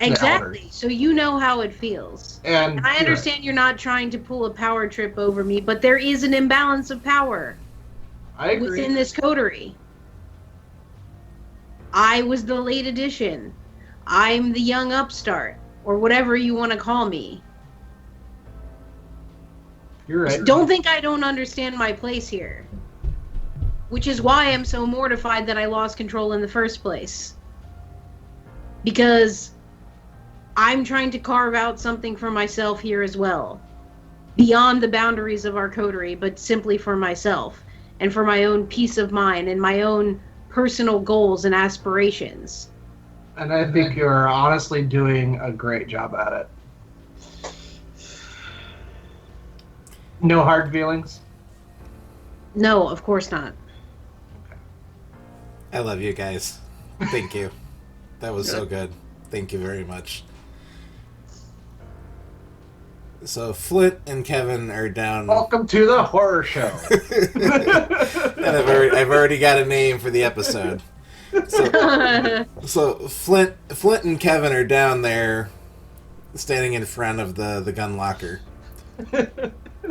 S2: Exactly.
S3: elders.
S2: So you know how it feels.
S3: And
S2: I understand you're not trying to pull a power trip over me, but there is an imbalance of power
S3: I agree.
S2: within this coterie. I was the late addition. I'm the young upstart, or whatever you want to call me.
S3: You're right.
S2: Don't think I don't understand my place here. Which is why I'm so mortified that I lost control in the first place. Because I'm trying to carve out something for myself here as well. Beyond the boundaries of our coterie, but simply for myself. And for my own peace of mind and my own personal goals and aspirations.
S3: And I think you're honestly doing a great job at it. No hard feelings?
S2: No, of course not.
S1: I love you guys. Thank you. That was so good. Thank you very much. So Flint and Kevin are down.
S3: Welcome to the horror show.
S1: And I've already got a name for the episode. So Flint and Kevin are down there, standing in front of the gun locker.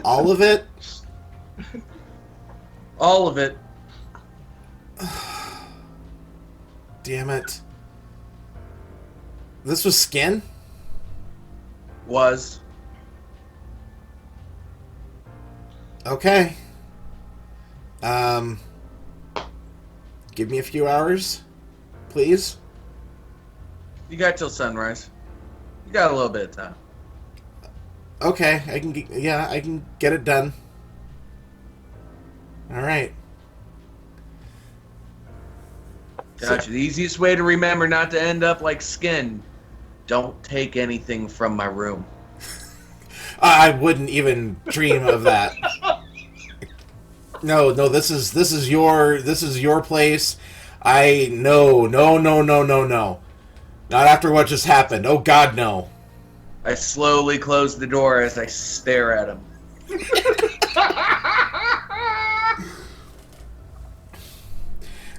S1: All of it?
S4: All of it.
S1: Damn it. This was skin?
S4: Was.
S1: Okay. Give me a few hours, please.
S4: You got till sunrise. You got a little bit of time.
S1: Okay, I can get it done. All right.
S4: Gotcha. The easiest way to remember not to end up like skin. Don't take anything from my room.
S1: I wouldn't even dream of that. No, this is your place. No. Not after what just happened. Oh God, no.
S4: I slowly close the door as I stare at him.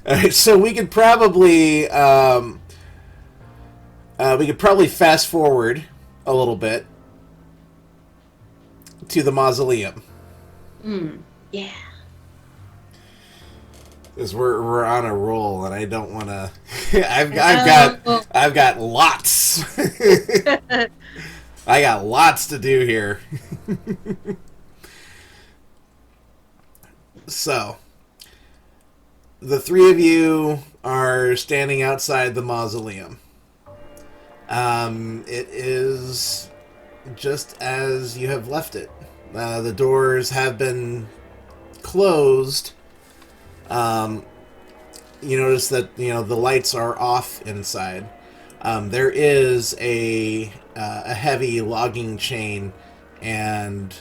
S1: Alright, so we could probably fast forward a little bit to the mausoleum.
S2: Yeah.
S1: Because we're on a roll, and I don't want to. I've got lots. I got lots to do here. So, the three of you are standing outside the mausoleum. It is just as you have left it. The doors have been closed. You notice that the lights are off inside. There is a heavy logging chain and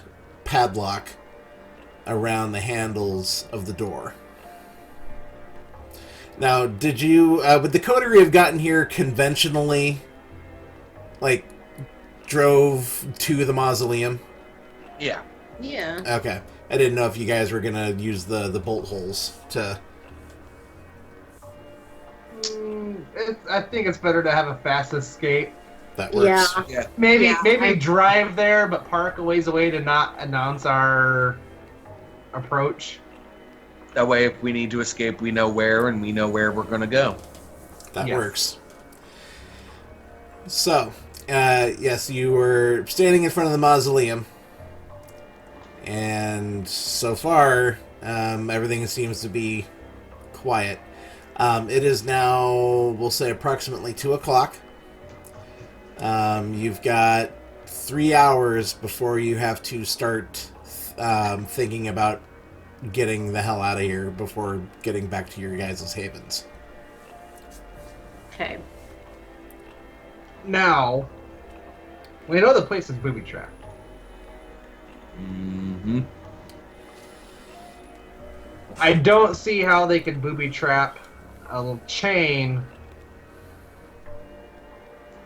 S1: padlock around the handles of the door. Now, did you would the coterie have gotten here conventionally, like drove to the mausoleum?
S4: Yeah.
S2: Yeah.
S1: Okay. I didn't know if you guys were gonna use the bolt holes to.
S3: I think it's better to have a fast escape.
S1: That works.
S4: Yeah.
S3: Maybe drive there, but park a ways away to not announce our approach.
S4: That way, if we need to escape, we know where, and we know where we're going to go.
S1: That
S3: Yes.
S1: works. So, yes, you were standing in front of the mausoleum, and so far, everything seems to be quiet. It is now, we'll say, approximately 2 o'clock. You've got 3 hours before you have to start thinking about getting the hell out of here before getting back to your guys' havens.
S2: Okay.
S3: Now, we know the place is booby trapped.
S4: Mm-hmm.
S3: I don't see how they could booby trap a little chain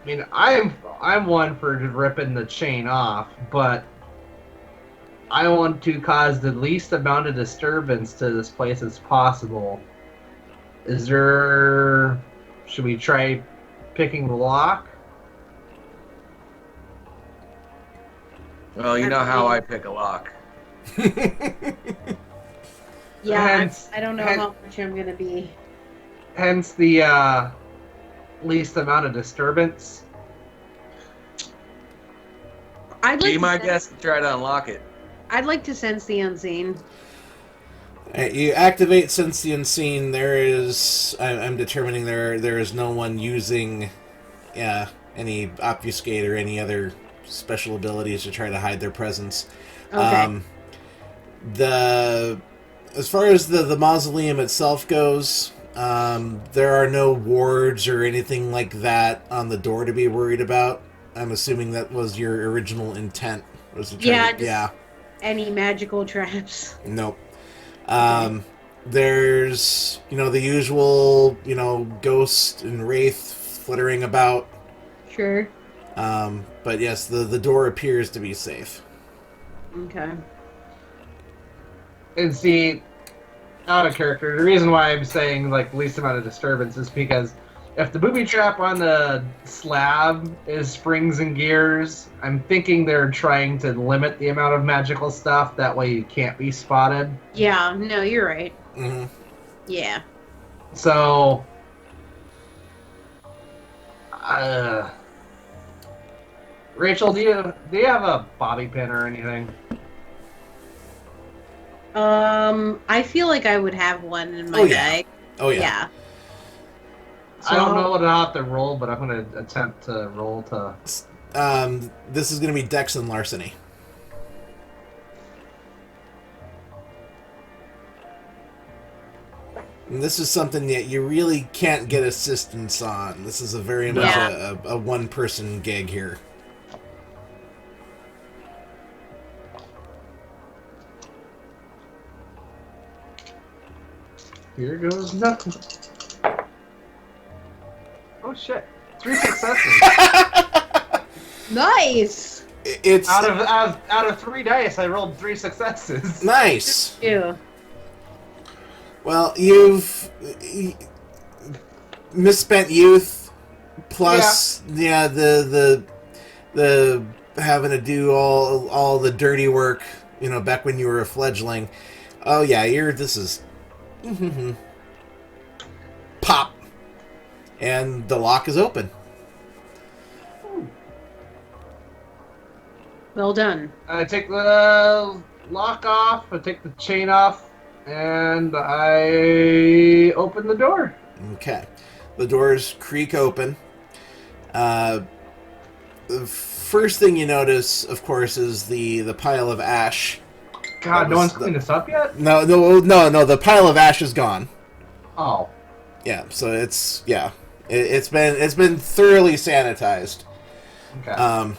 S3: I mean, I'm one for ripping the chain off, but I want to cause the least amount of disturbance to this place as possible. Is there... Should we try picking the lock?
S4: Well, you know how I pick a lock.
S2: Yeah,
S3: Hence-
S2: I don't know
S3: hence-
S2: how much I'm gonna be.
S3: Hence the least amount of disturbance.
S4: Be my guest to try to unlock it.
S2: I'd like to sense the unseen.
S1: You activate Sense the Unseen. There is... I'm determining there is no one using any obfuscate or any other special abilities to try to hide their presence.
S2: Okay.
S1: As far as the mausoleum itself goes, there are no wards or anything like that on the door to be worried about. I'm assuming that was your original intent. Was to try
S2: Any magical traps?
S1: Nope. There's, the usual, ghost and wraith flittering about.
S2: Sure.
S1: But yes, the door appears to be safe.
S2: Okay.
S3: And see, out of character, the reason why I'm saying like least amount of disturbance is because if the booby trap on the slab is springs and gears, I'm thinking they're trying to limit the amount of magical stuff. That way you can't be spotted.
S2: Yeah, no, you're right.
S1: Mm-hmm.
S2: Yeah.
S3: So, Rachel, do you have a bobby pin or anything?
S2: I feel like I would have one in my bag.
S1: Oh yeah.
S2: Yeah.
S3: I don't know what I'll have to roll, but I'm going to attempt to roll to...
S1: This is going to be Dex and Larceny. And this is something that you really can't get assistance on. This is a very much a one-person gig here.
S3: Here goes nothing. Oh shit! 3 successes.
S2: Nice.
S1: It's
S3: out of 3 dice, I rolled 3 successes.
S1: nice.
S2: Yeah.
S1: Well, you've misspent youth, plus the having to do all the dirty work, back when you were a fledgling. Oh yeah, this is pop, and the lock is open.
S2: Well done.
S3: I take the lock off. I take the chain off. And I open the door.
S1: Okay. The doors creak open. The first thing you notice, of course, is the pile of ash.
S3: God, no one's cleaned this up yet?
S1: No, the pile of ash is gone.
S3: Oh.
S1: Yeah, so it's been thoroughly sanitized.
S3: Okay.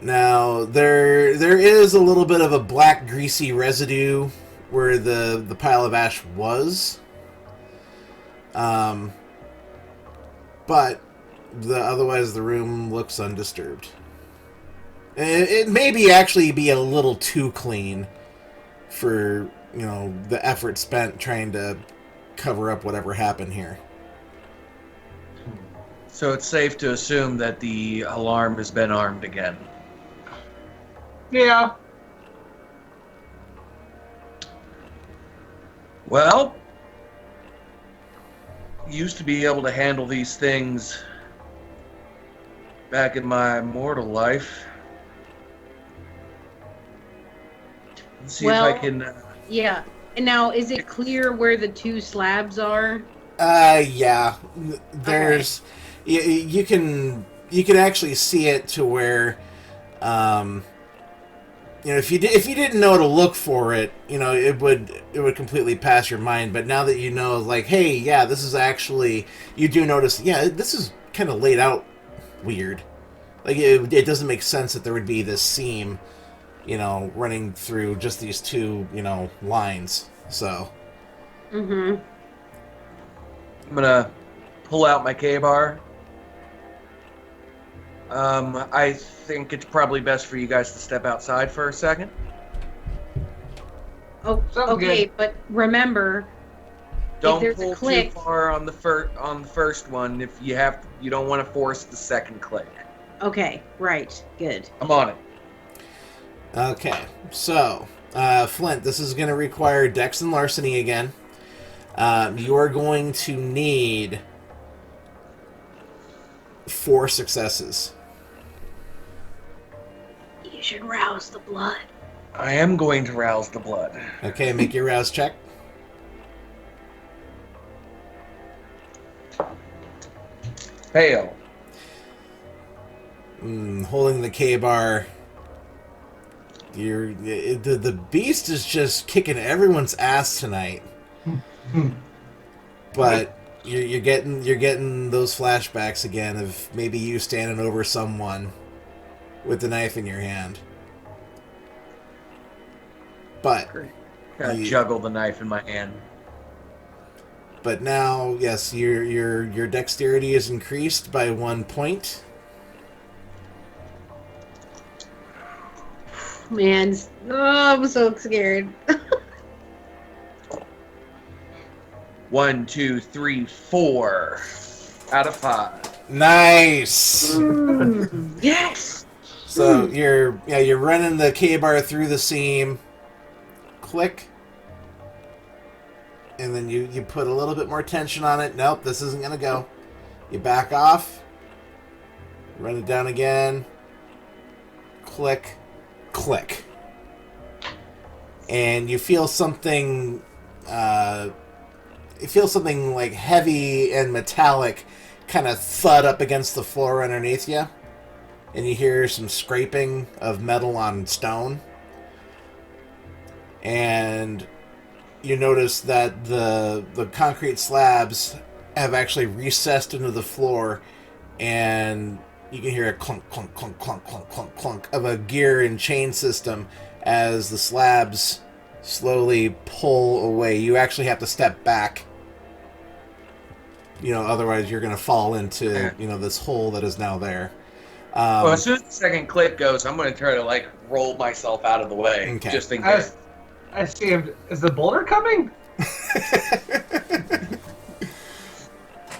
S1: Now there is a little bit of a black greasy residue where the pile of ash was. But otherwise the room looks undisturbed. It may actually be a little too clean for, the effort spent trying to cover up whatever happened here.
S4: So it's safe to assume that the alarm has been armed again.
S3: Yeah.
S4: Well, used to be able to handle these things back in my mortal life. Let's see if I can...
S2: Yeah. And now, is it clear where the 2 slabs are?
S1: Yeah. There's... Okay. You can actually see it to where... if you didn't know to look for it, it would completely pass your mind. But now that you know, like, hey, yeah, this is actually, you do notice, yeah, this is kind of laid out weird. Like, it doesn't make sense that there would be this seam, running through just these 2, lines. So.
S2: Mm-hmm.
S4: I'm gonna pull out my K-bar, I think it's probably best for you guys to step outside for a second.
S2: Oh,
S3: Sounds
S2: okay,
S3: good.
S2: but remember,
S4: Don't
S2: there's a
S4: pull too
S2: click-
S4: far on the first one. If you don't want to force the second click.
S2: okay, right, good.
S4: I'm on it.
S1: Okay, so Flint, this is going to require Dex and Larceny again. You are going to need 4 successes.
S2: You should rouse the blood.
S4: I am going to rouse the blood.
S1: Okay, make your rouse check.
S4: Fail.
S1: Holding the K-bar. The beast is just kicking everyone's ass tonight. But you're getting those flashbacks again of maybe you standing over someone with the knife in your hand. But
S4: Gotta juggle the knife in my hand.
S1: But now, yes, your dexterity is increased by 1 point.
S2: Man, I'm so scared.
S4: 1, 2, 3, 4 out of 5.
S1: Nice.
S2: Yes.
S1: So you're running the K-bar through the seam. Click. And then you put a little bit more tension on it. Nope, this isn't going to go. You back off. Run it down again. Click. Click. And you feel something... like heavy and metallic kind of thud up against the floor underneath you. And you hear some scraping of metal on stone. And you notice that the concrete slabs have actually recessed into the floor, and you can hear a clunk, clunk, clunk, clunk, clunk, clunk, clunk of a gear and chain system as the slabs slowly pull away. You actually have to step back. Otherwise you're going to fall into, this hole that is now there.
S4: Well, as soon as the second click goes, I'm going to try to, roll myself out of the way.
S1: Okay.
S4: Just in case.
S3: I see him. Is the boulder coming?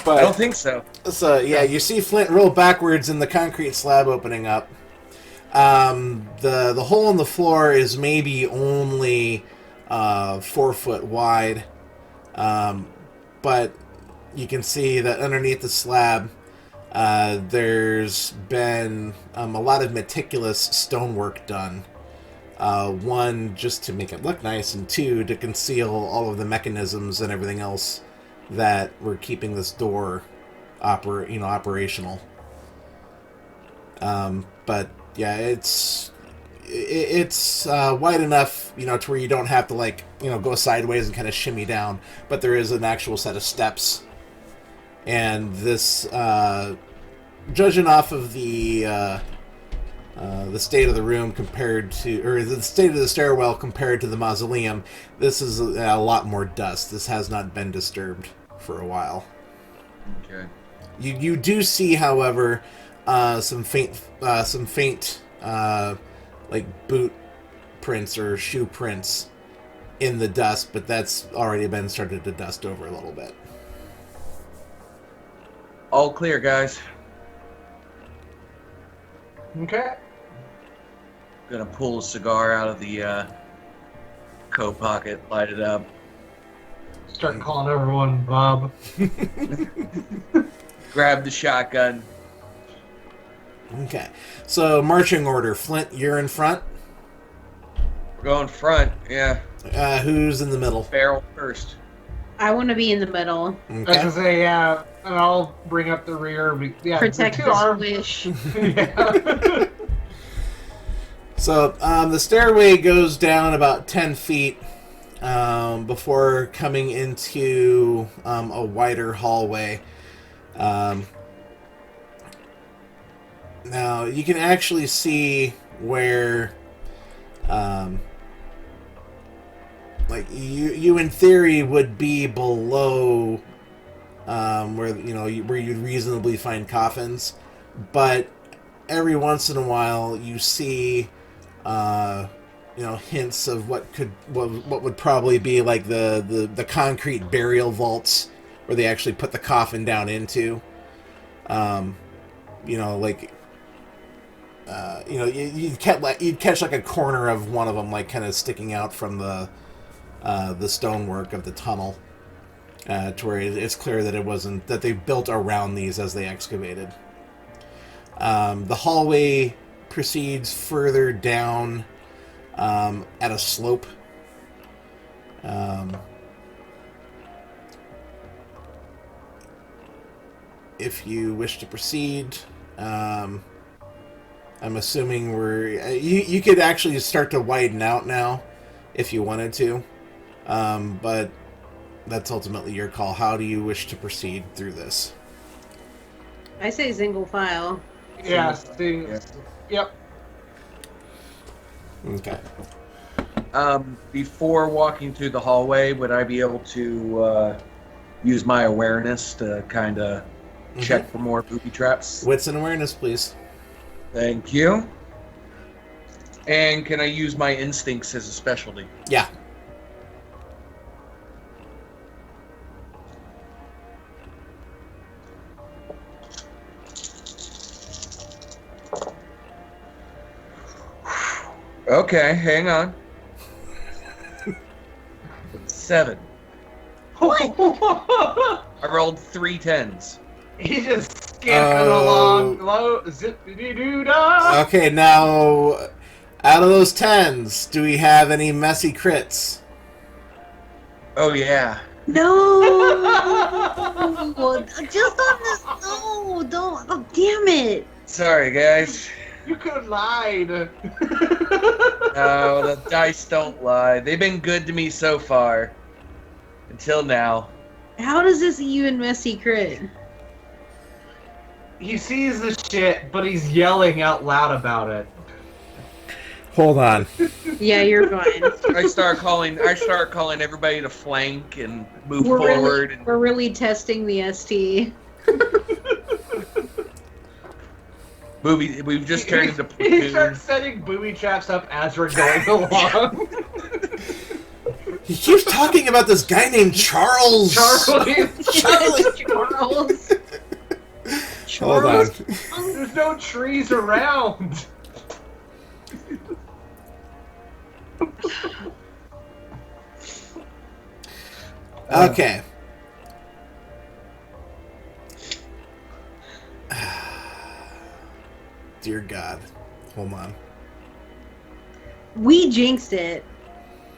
S4: I don't think so.
S1: So, yeah, you see Flint roll backwards and the concrete slab opening up. The hole in the floor is maybe only 4 foot wide. But you can see that underneath the slab, there's been a lot of meticulous stonework done. 1, just to make it look nice, and 2, to conceal all of the mechanisms and everything else that were keeping this door operational. But yeah, it's wide enough, to where you don't have to go sideways and kind of shimmy down, but there is an actual set of steps. And this, judging off of the state of the room or the state of the stairwell compared to the mausoleum, this is a lot more dust. This has not been disturbed for a while.
S4: Okay.
S1: You do see, however, some faint boot prints or shoe prints in the dust, but that's already been started to dust over a little bit.
S4: All clear, guys.
S3: Okay.
S4: Gonna pull a cigar out of the coat pocket, light it up.
S3: Start calling everyone Bob.
S4: Grab the shotgun.
S1: Okay. So, marching order. Flint, you're in front.
S4: We're going front, yeah.
S1: Who's in the middle?
S4: Barrel first.
S2: I want to be in the middle.
S3: I was
S1: Okay.
S3: gonna say, yeah, and I'll bring up the rear. Yeah,
S2: Protect
S3: the two
S2: this
S3: arms.
S2: wish.
S3: Yeah.
S1: So, the stairway goes down about 10 feet before coming into a wider hallway. Now, you can actually see where, you in theory would be below where you'd reasonably find coffins, but every once in a while you see, hints of what would probably be like the concrete burial vaults where they actually put the coffin down into. You'd catch like a corner of one of them, like kind of sticking out from the stonework of the tunnel, to where it's clear that it wasn't that they built around these as they excavated. The hallway proceeds further down at a slope. If you wish to proceed, I'm assuming you could actually start to widen out now if you wanted to, but that's ultimately your call. How do you wish to proceed through this?
S2: I say single file.
S3: Yeah, yep.
S1: Okay.
S4: Before walking through the hallway, would I be able to use my awareness to kind of check for more booby traps?
S1: Wits and awareness, please.
S4: Thank you. And can I use my instincts as a specialty?
S1: Yeah.
S4: Okay, hang on. 7. I rolled 3 10s.
S3: He's just skipping along. Low, zippity-doo-dah.
S1: Okay, now, out of those 10s, do we have any messy crits?
S4: Oh, yeah.
S2: No! Just on this. No, don't. Oh, damn it.
S4: Sorry, guys.
S3: You could have lied.
S4: No, the dice don't lie. They've been good to me so far. Until now.
S2: How does this even messy crit?
S3: He sees the shit, but he's yelling out loud about it.
S1: Hold on.
S2: Yeah, you're fine.
S4: I start calling everybody to flank and move forward.
S2: We're really testing the ST.
S4: We've just turned into
S3: He
S4: platoons.
S3: starts setting booby traps up as we're going along.
S1: He keeps talking about this guy named Charles.
S3: Charlie.
S2: Charles.
S1: Hold on.
S3: There's no trees around.
S1: Okay. Dear God. Hold on.
S2: We jinxed it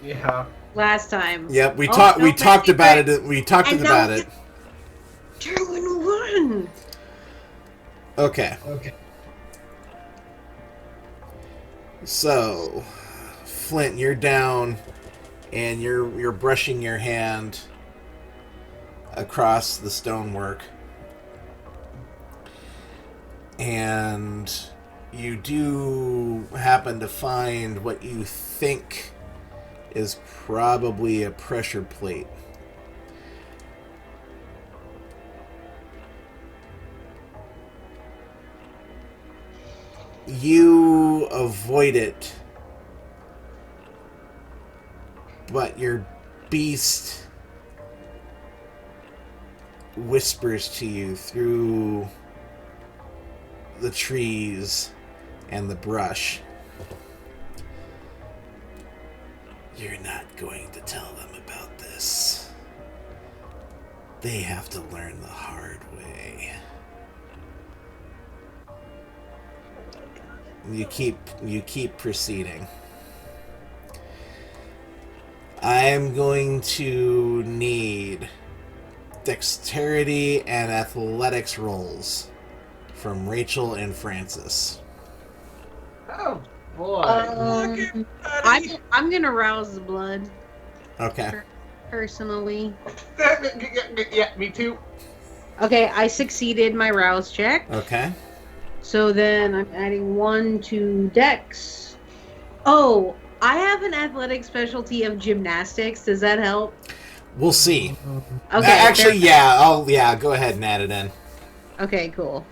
S3: Yeah.
S2: last time.
S1: Yep, we
S2: Oh,
S1: talked.
S2: no
S1: We talked
S2: messy
S1: about
S2: crit.
S1: it. We talked
S2: And
S1: about
S2: now
S1: it.
S2: 2-1.
S1: Okay. So, Flint, you're down, and you're brushing your hand across the stonework, and you do happen to find what you think is probably a pressure plate. You avoid it, but your beast whispers to you through the trees and the brush. You're not going to tell them about this. They have to learn the hard way. You keep proceeding. I'm going to need dexterity and athletics rolls from Rachel and Francis.
S3: Oh boy.
S2: I'm gonna rouse the blood
S1: Okay.
S2: personally.
S3: Yeah, me too.
S2: Okay, I succeeded my rouse check.
S1: Okay.
S2: So then I'm adding 1 to Dex. Oh, I have an athletic specialty of gymnastics. Does that help?
S1: We'll see.
S2: Okay.
S1: Actually, yeah. Go ahead and add it in.
S2: Okay, cool.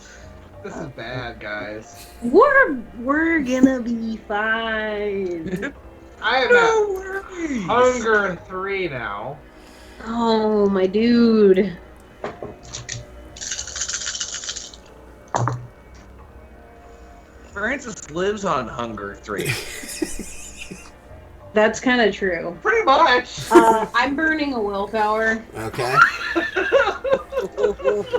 S3: This is bad, guys.
S2: We're gonna be fine.
S3: I am
S4: No
S3: at
S4: worries.
S3: hunger 3 now.
S2: Oh, my dude.
S4: Francis lives on hunger 3.
S2: That's kind of true.
S3: Pretty much.
S2: I'm burning a willpower.
S1: Okay.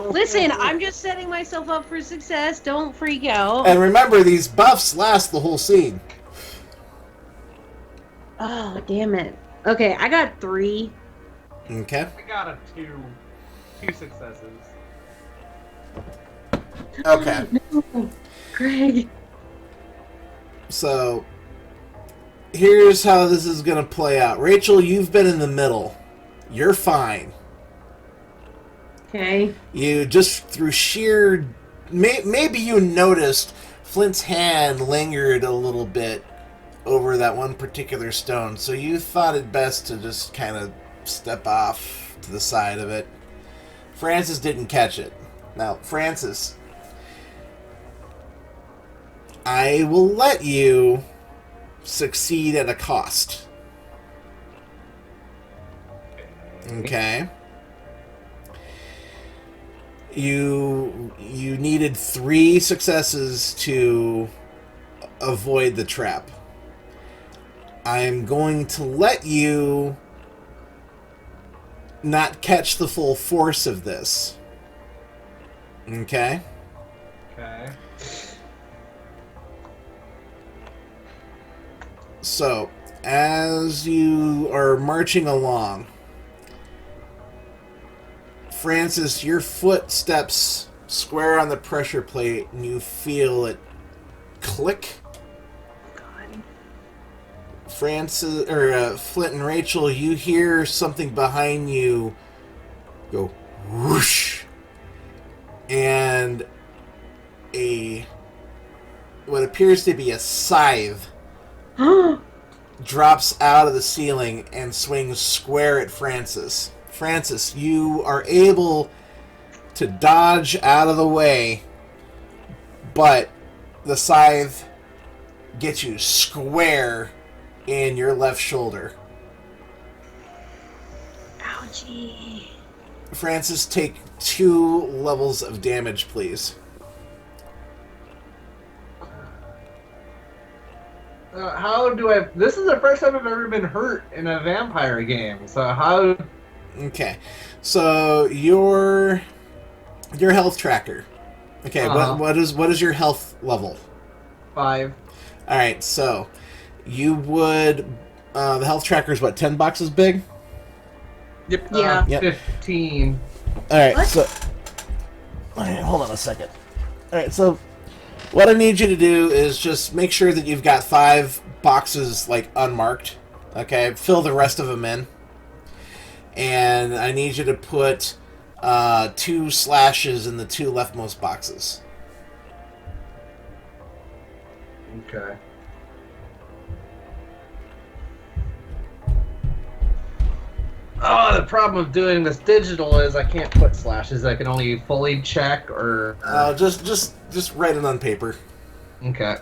S2: Listen, I'm just setting myself up for success. Don't freak out.
S1: And remember, these buffs last the whole scene.
S2: Oh, damn it. Okay, I got 3.
S1: Okay.
S3: I got a 2 successes.
S1: Okay.
S2: No, Greg.
S1: So, here's how this is going to play out. Rachel, you've been in the middle. You're fine.
S2: Okay.
S1: You just through sheer... Maybe you noticed Flint's hand lingered a little bit over that one particular stone, so you thought it best to just kind of step off to the side of it. Francis didn't catch it. Now, Francis, I will let you succeed at a cost. Okay. You needed 3 successes to avoid the trap. I'm going to let you not catch the full force of this. Okay?
S3: Okay.
S1: So, as you are marching along, Francis, your foot steps square on the pressure plate and you feel it click.
S2: God.
S1: Flint and Rachel, you hear something behind you go whoosh, and what appears to be a scythe drops out of the ceiling and swings square at Francis. Francis, you are able to dodge out of the way, but the scythe gets you square in your left shoulder.
S2: Ouchie.
S1: Francis, take 2 levels of damage, please.
S3: How do I... This is the first time I've ever been hurt in a vampire game, so how...
S1: Okay, so your health tracker. Okay, what is your health level?
S3: 5.
S1: All right, so you would the health tracker is what, 10 boxes big?
S4: Yep.
S2: Yeah.
S1: Yep.
S3: 15.
S1: All right,
S2: What?
S1: so all right, hold on a second. All right, so what I need you to do is just make sure that you've got 5 boxes like unmarked. Okay, fill the rest of them in. And I need you to put 2 slashes in the 2 leftmost boxes.
S3: Okay. Oh, the problem of doing this digital is I can't put slashes. I can only fully check or...
S1: Just write it on paper.
S3: Okay.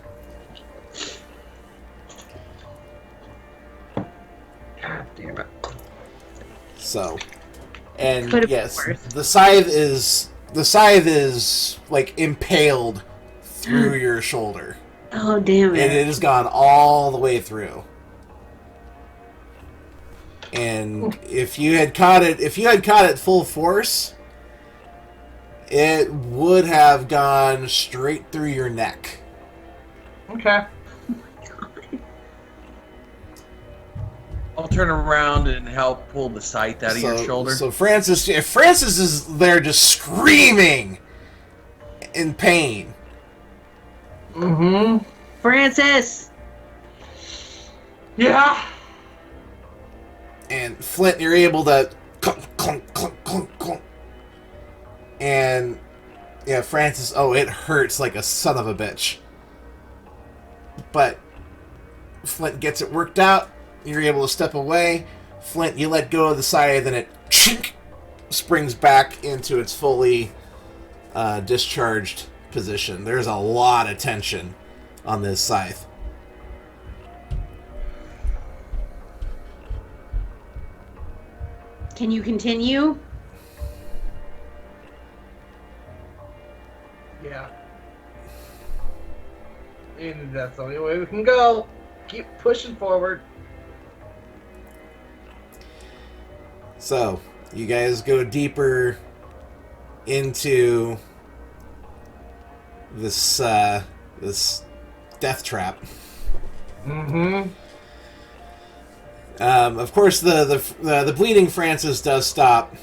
S3: God damn it.
S1: So, and
S2: Could've been
S1: yes,
S2: worse.
S1: the scythe is like impaled through your shoulder,
S2: Oh, damn
S1: and
S2: it.
S1: it has gone all the way through. And if you had caught it full force, it would have gone straight through your neck.
S3: Okay.
S4: I'll turn around and help pull the scythe out of your shoulder.
S1: So Francis is there just screaming in pain.
S3: Mm-hmm.
S2: Francis!
S3: Yeah.
S1: And Flint, you're able to clunk, clunk, clunk, clunk, clunk. And yeah, Francis, it hurts like a son of a bitch. But Flint gets it worked out. You're able to step away. Flint, you let go of the scythe, and it chink, springs back into its fully discharged position. There's a lot of tension on this scythe.
S2: Can you continue?
S3: Yeah. And that's the only way we can go. Keep pushing forward.
S1: So, you guys go deeper into this this death trap.
S3: Mm-hmm.
S1: Of course, the bleeding Francis does stop.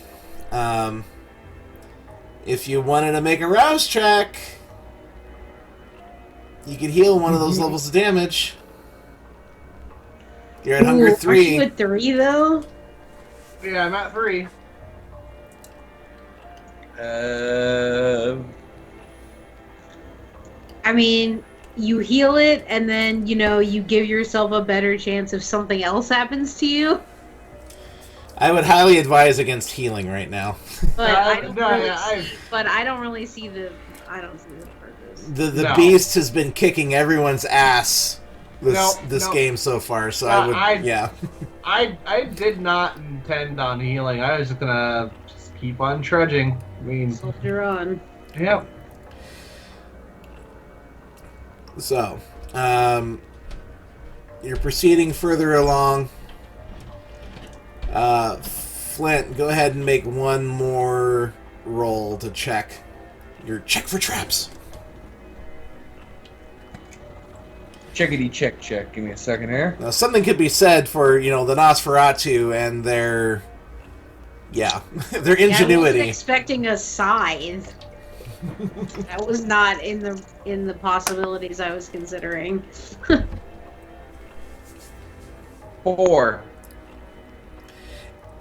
S1: If you wanted to make a rouse check, you could heal one of those levels of damage. You're at hunger 3.
S2: Are you at 3 though?
S3: Yeah, I'm at 3.
S2: I mean, you heal it, and then, you give yourself a better chance if something else happens to you.
S1: I would highly advise against healing right now.
S2: But I don't really see
S3: I
S2: don't see the purpose.
S1: The beast has been kicking everyone's ass this game so far, so I
S3: did not intend on healing. I was just gonna keep on trudging. I mean,
S2: Soldier on.
S3: Yep.
S1: So, you're proceeding further along. Flint, go ahead and make one more roll to check for traps.
S4: Checkity check. Give me a second here.
S1: Now, something could be said for the Nosferatu and their ingenuity.
S2: I wasn't expecting a scythe. That was not in the possibilities I was considering.
S4: 4.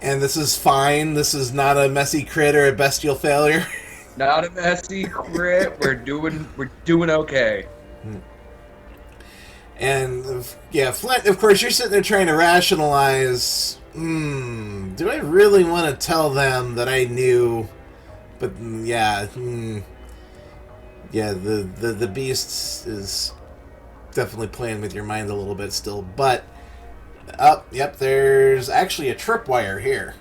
S1: And this is fine. This is not a messy crit or a bestial failure.
S4: Not a messy crit. We're doing okay.
S1: And Flint, of course, you're sitting there trying to rationalize. Do I really want to tell them that I knew? But the beast is definitely playing with your mind a little bit still. But there's actually a tripwire here.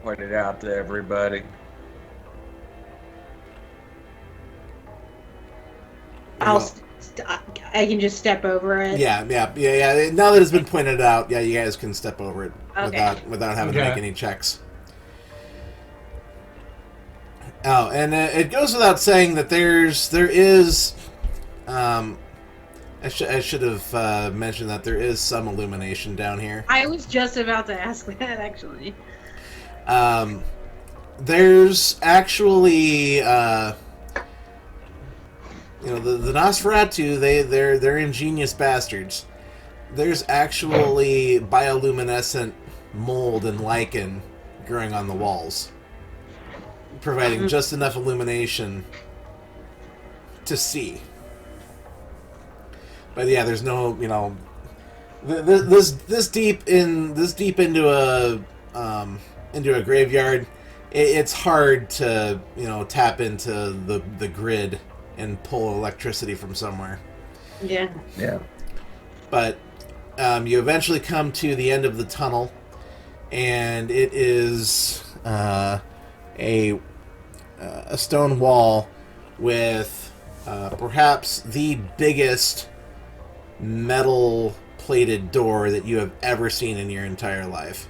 S4: Point it out to everybody.
S2: I can just step over it.
S1: Yeah. Now that it's been pointed out, you guys can step over it without having to make any checks. Oh, and it goes without saying that there is. I should have mentioned that there is some illumination down here.
S2: I was just about to ask that, actually.
S1: There's actually, the Nosferatu, they're ingenious bastards. There's actually bioluminescent mold and lichen growing on the walls, providing just enough illumination to see. But there's no, this deep into a graveyard. It's hard to tap into the grid and pull electricity from somewhere.
S2: Yeah.
S1: But you eventually come to the end of the tunnel, and it is a stone wall with perhaps the biggest metal plated door that you have ever seen in your entire life.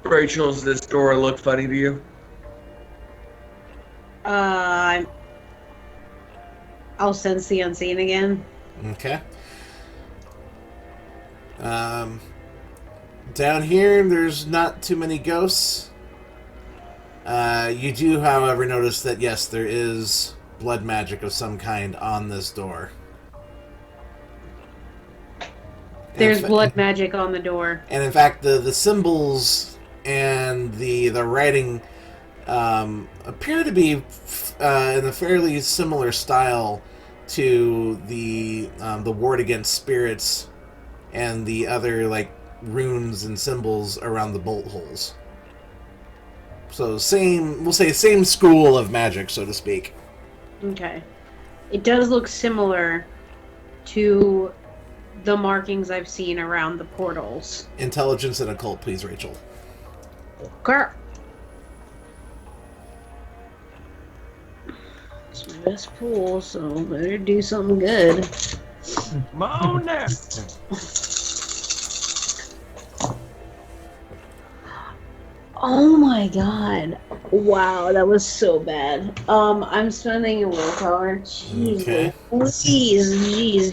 S4: Rachel, does this door look funny to you?
S2: I'll sense the unseen again.
S1: Okay. Down here, there's not too many ghosts. You do, however, notice that, yes, there is blood magic of some kind on this door.
S2: There's blood magic on the door.
S1: And in fact, the symbols and the writing appear to be in a fairly similar style to the ward against spirits and the other like runes and symbols around the bolt holes. So we'll say same school of magic, so to speak.
S2: Okay. It does look similar to the markings I've seen around the portals.
S1: Intelligence and occult, please, Rachel.
S2: Girl. It's my best pool, so better do something good.
S3: Mona!
S2: Oh my god. Wow, that was so bad. I'm spending a willpower. Jeez.
S1: Okay.
S2: Jeez.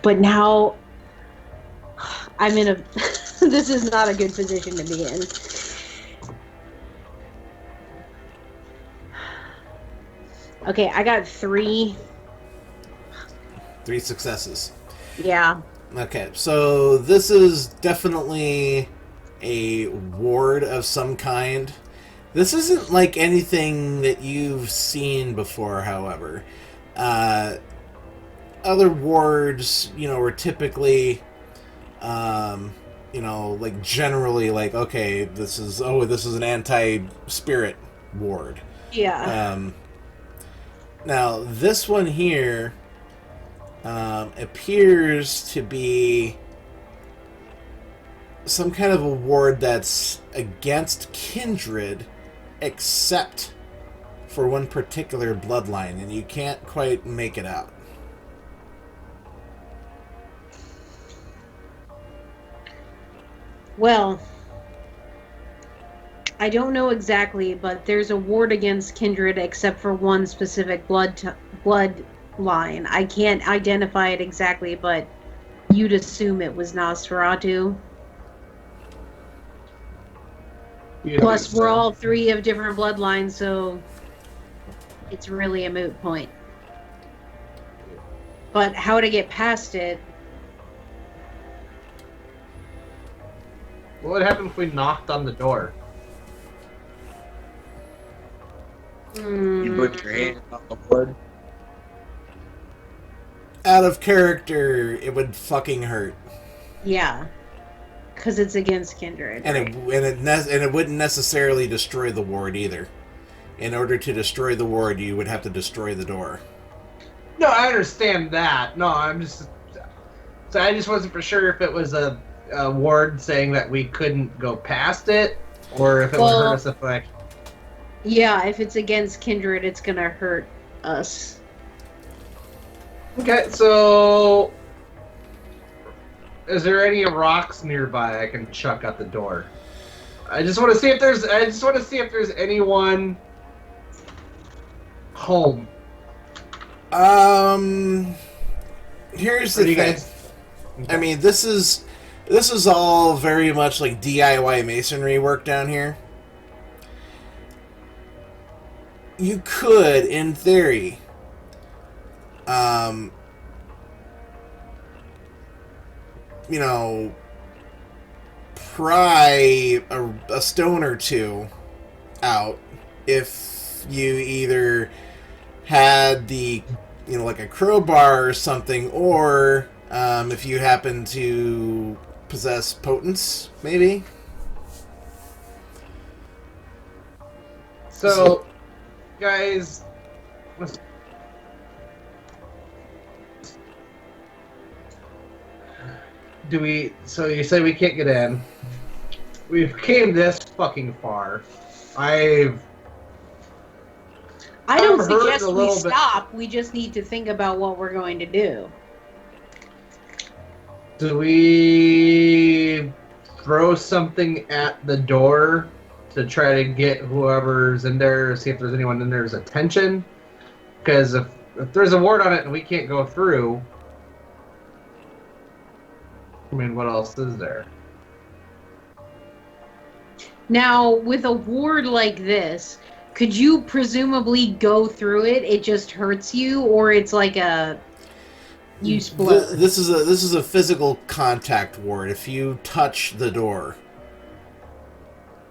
S2: But now I'm in a this is not a good position to be in. Okay, I got 3.
S1: 3 successes.
S2: Yeah.
S1: Okay, so this is definitely a ward of some kind. This isn't like anything that you've seen before, however. Other wards, were typically, like generally like, okay, this is an anti-spirit ward.
S2: Yeah.
S1: Now, this one here appears to be some kind of a ward that's against kindred, except for one particular bloodline, and you can't quite make it out.
S2: Well, I don't know exactly, but there's a ward against kindred except for one specific bloodline. I can't identify it exactly, but you'd assume it was Nosferatu. Plus, we're all 3 of different bloodlines, so it's really a moot point. But how to get past it?
S3: What would happen if we knocked on the door?
S4: You put your hand on the wood.
S1: Out of character, it would fucking hurt.
S2: Yeah. Because it's against kindred.
S1: And
S2: right?
S1: it wouldn't necessarily destroy the ward either. In order to destroy the ward, you would have to destroy the door.
S3: No, I understand that. No, I just wasn't for sure if it was a ward saying that we couldn't go past it, or if it would hurt us if like.
S2: Yeah, if it's against kindred, it's gonna hurt us.
S3: Okay, so is there any rocks nearby I can chuck at the door? I just want to see if there's anyone home.
S1: Here's the thing. I mean, this is all very much like DIY masonry work down here. You could, in theory, pry a stone or 2 out if you either had the, like a crowbar or something, or if you happen to possess potence, maybe.
S3: So guys, so you say we can't get in. We've came this fucking far. I
S2: don't suggest we stop. We just need to think about what we're going to do.
S3: Do we throw something at the door to try to get whoever's in there, see if there's anyone in there's attention? Because if there's a ward on it and we can't go through, I mean, what else is there?
S2: Now, with a ward like this, could you presumably go through it? It just hurts you, or it's like a you split.
S1: This is a physical contact ward. If you touch the door,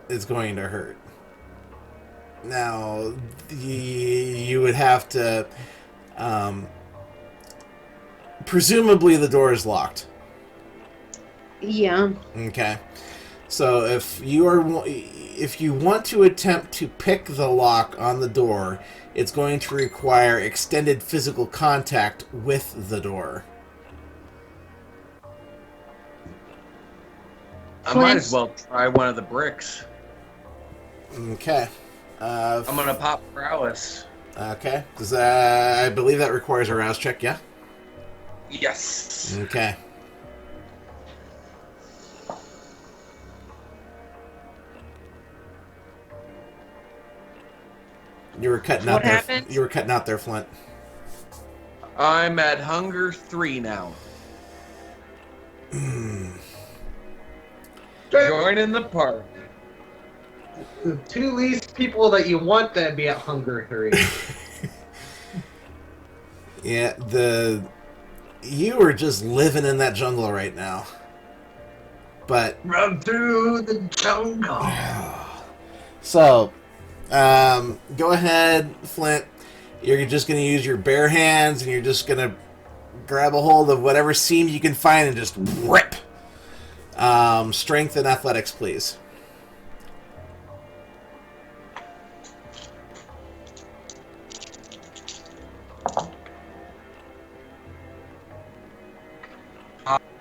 S1: it's going to hurt. Now, you would have to presumably the door is locked.
S2: Yeah.
S1: Okay. So if you want to attempt to pick the lock on the door, it's going to require extended physical contact with the door.
S4: I might as well try one of the bricks.
S1: Okay.
S4: I'm gonna pop prowess.
S1: Okay. Does I believe that requires a rouse check, yeah?
S4: Yes.
S1: Okay. You were cutting
S2: What
S1: out there.
S2: happened?
S1: You were cutting out there, Flint.
S4: I'm at hunger 3 now. Joining the party.
S3: The 2 least people that you want to be at hunger 3.
S1: Yeah, you are just living in that jungle right now. But
S3: Run through the jungle.
S1: so, go ahead, Flint. You're just going to use your bare hands, and you're just going to grab a hold of whatever seam you can find and just rip. Strength and athletics, please.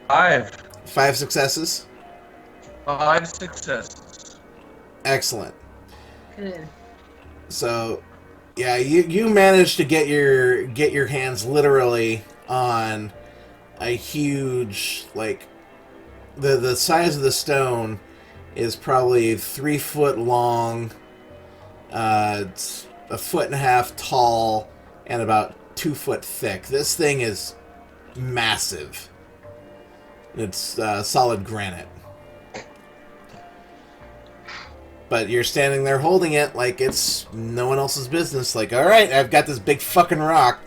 S4: Five
S1: 5 successes.
S4: 5 successes.
S1: Excellent.
S2: Good.
S1: So, yeah, you managed to get your hands literally on a huge, like, the size of the stone is probably 3 foot long, it's a foot and a half tall, and about 2 foot thick. This thing is massive. It's solid granite. But you're standing there holding it like it's no one else's business. Like, all right, I've got this big fucking rock.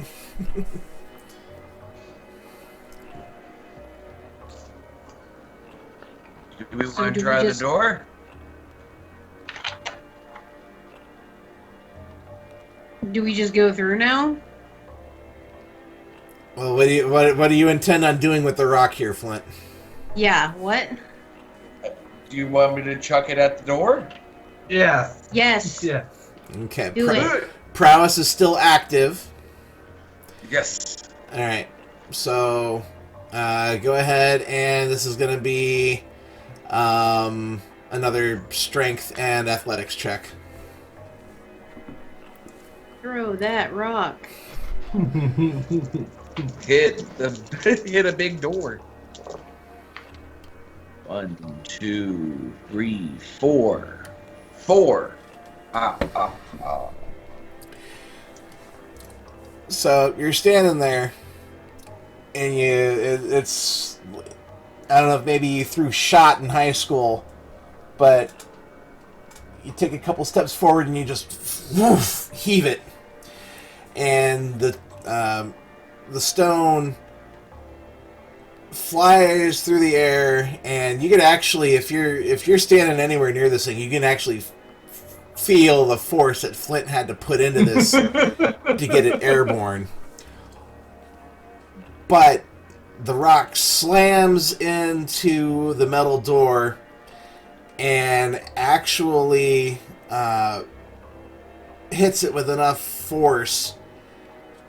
S4: Do we
S2: So
S4: want to
S2: do we
S4: try
S2: just-
S4: the door?
S2: Do we just go through now?
S1: Well, what do you intend on doing with the rock here, Flint?
S2: Yeah. What?
S4: Do you want me to chuck it at the door?
S3: Yes.
S2: Yes.
S3: Yes.
S1: Okay.
S2: Do it.
S1: Prowess is still active.
S4: Yes.
S1: All right. So, go ahead, and this is going to be another strength and athletics check.
S2: Throw that rock.
S4: Hit a big door. 1, 2, 3, 4. 4. Ah.
S1: So you're standing there, and it's I don't know if maybe you threw shot in high school, but you take a couple steps forward and you just woof, heave it, and the stone flies through the air, and you can actually, if you're standing anywhere near this thing, you can actually feel the force that Flint had to put into this to get it airborne. But the rock slams into the metal door and actually hits it with enough force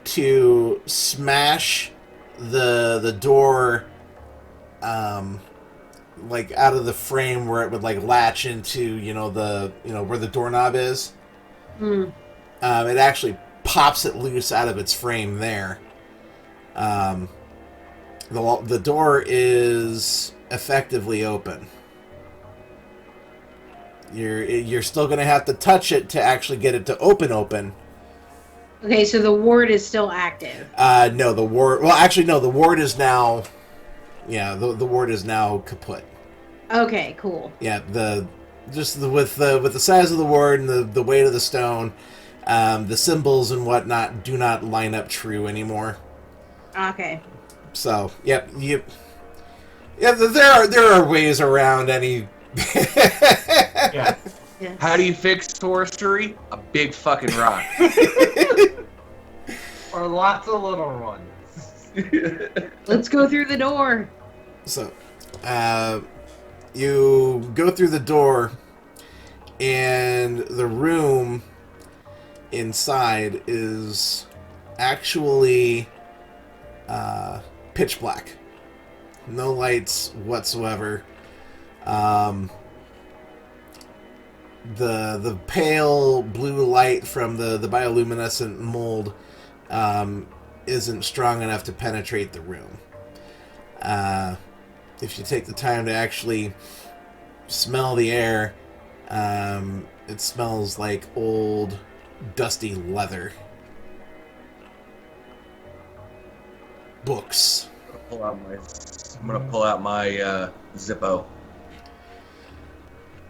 S1: to smash the door like out of the frame where it would like latch into where the doorknob is. It actually pops it loose out of its frame there. The door is effectively open. You're still going to have to touch it to actually get it to open.
S2: Okay, so the ward is still active.
S1: No, the ward. Well, actually, no. The ward is now. Yeah, the ward is now kaput.
S2: Okay, cool.
S1: Yeah, with the size of the ward and the weight of the stone, the symbols and whatnot do not line up true anymore.
S2: Okay.
S1: So, yep. There are ways around any.
S3: Yeah.
S2: Yes.
S4: How do you fix sorcery? A big fucking rock.
S3: Or lots of little ones.
S2: Let's go through the door.
S1: So, you go through the door, and the room inside is actually pitch black. No lights whatsoever. The pale blue light from the bioluminescent mold isn't strong enough to penetrate the room. If you take the time to actually smell the air, it smells like old, dusty leather. Books.
S4: I'm gonna pull out my Zippo.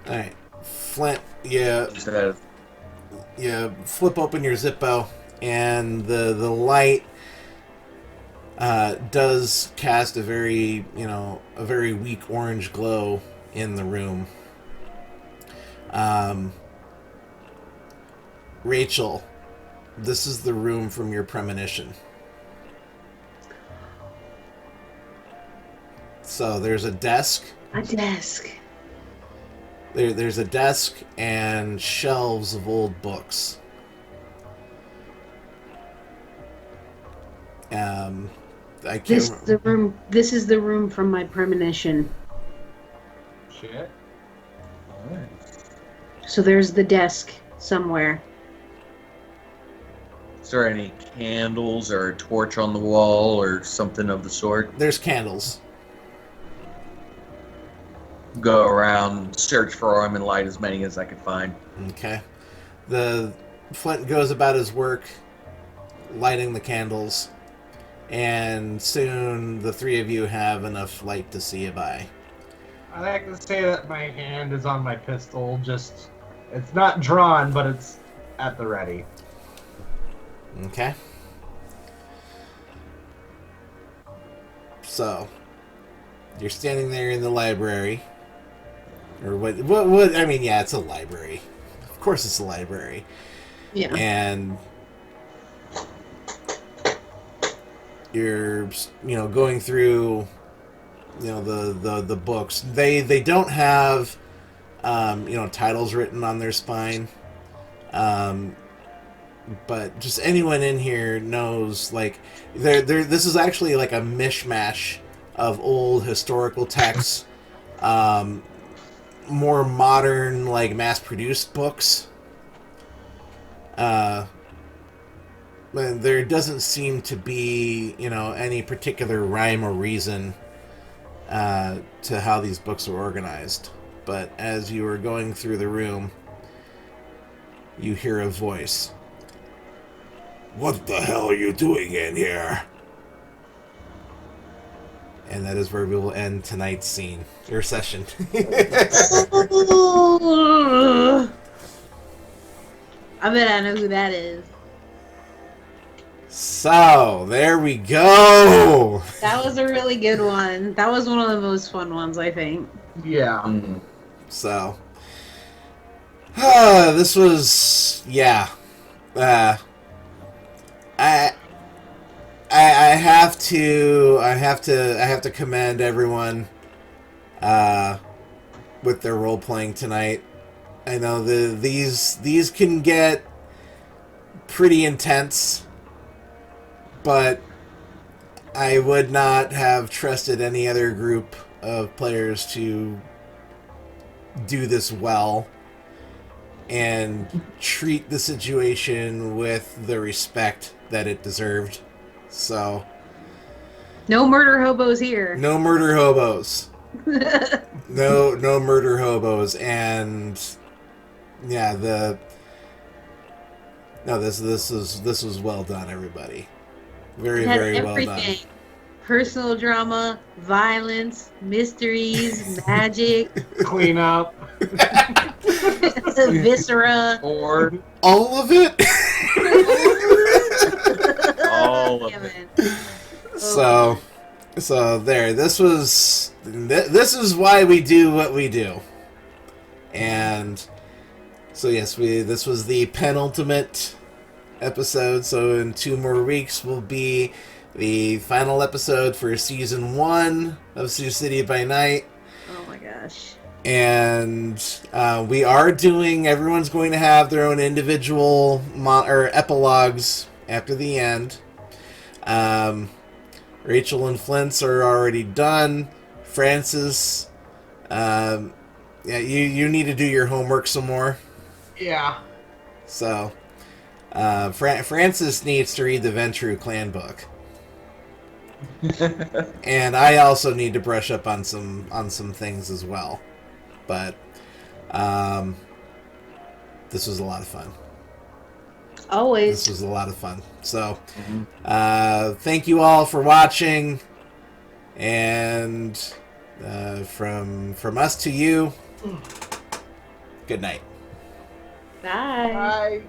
S1: Alright. Flint, you
S4: Just that
S1: flip open your Zippo, and the light does cast a very weak orange glow in the room. Rachel, this is the room from your premonition. So there's a desk.
S2: A desk.
S1: There's a desk and shelves of old books. I can't remember.
S2: This is the room from my premonition.
S3: Shit.
S4: Alright.
S2: So there's the desk somewhere.
S4: Is there any candles or a torch on the wall or something of the sort?
S1: There's candles.
S4: Go around, search for them, and light as many as I could find.
S1: Okay. The Flint goes about his work, lighting the candles, and soon the three of you have enough light to see you by.
S3: I like to say that my hand is on my pistol, just... It's not drawn, but it's at the ready.
S1: Okay. So, you're standing there in the library. Or what, I mean, yeah, it's a library. Of course it's a library.
S2: Yeah.
S1: And you're, going through, the books. They don't have, titles written on their spine. But just anyone in here knows, like, this is actually like a mishmash of old historical texts, more modern, like, mass-produced books. There doesn't seem to be, any particular rhyme or reason to how these books are organized. But as you are going through the room, you hear a voice. What the hell are you doing in here? And that is where we will end tonight's scene, or session.
S2: I bet I know who that is.
S1: So, there we go!
S2: That was a really good one. That was one of the most fun ones, I think.
S3: Yeah.
S4: Mm.
S1: So, this was, yeah. I have to commend everyone with their role playing tonight. I know these can get pretty intense, but I would not have trusted any other group of players to do this well and treat the situation with the respect that it deserved. So,
S2: No murder hobos here.
S1: no murder hobos. No murder hobos. And yeah, this was well done, everybody. Very,
S2: It had
S1: very well done.
S2: everything. Personal drama, violence, mysteries, magic,
S3: Clean up.
S2: viscera.
S4: Or
S1: All of it.
S4: all of
S2: Damn
S4: it.
S1: So there. This is why we do what we do. And so yes, this was the penultimate episode. So in 2 more weeks we'll be the final episode for season 1 of Sioux City by Night.
S2: Oh my gosh.
S1: And we are doing, everyone's going to have their own individual or epilogues after the end. Rachel and Flint's are already done. Francis, yeah, you need to do your homework some more.
S3: Yeah.
S1: So, Francis needs to read the Ventru clan book. And I also need to brush up on some things as well. But this was a lot of fun.
S2: Always.
S1: This was a lot of fun. So, thank you all for watching. And from us to you, good night.
S2: Bye.
S3: Bye.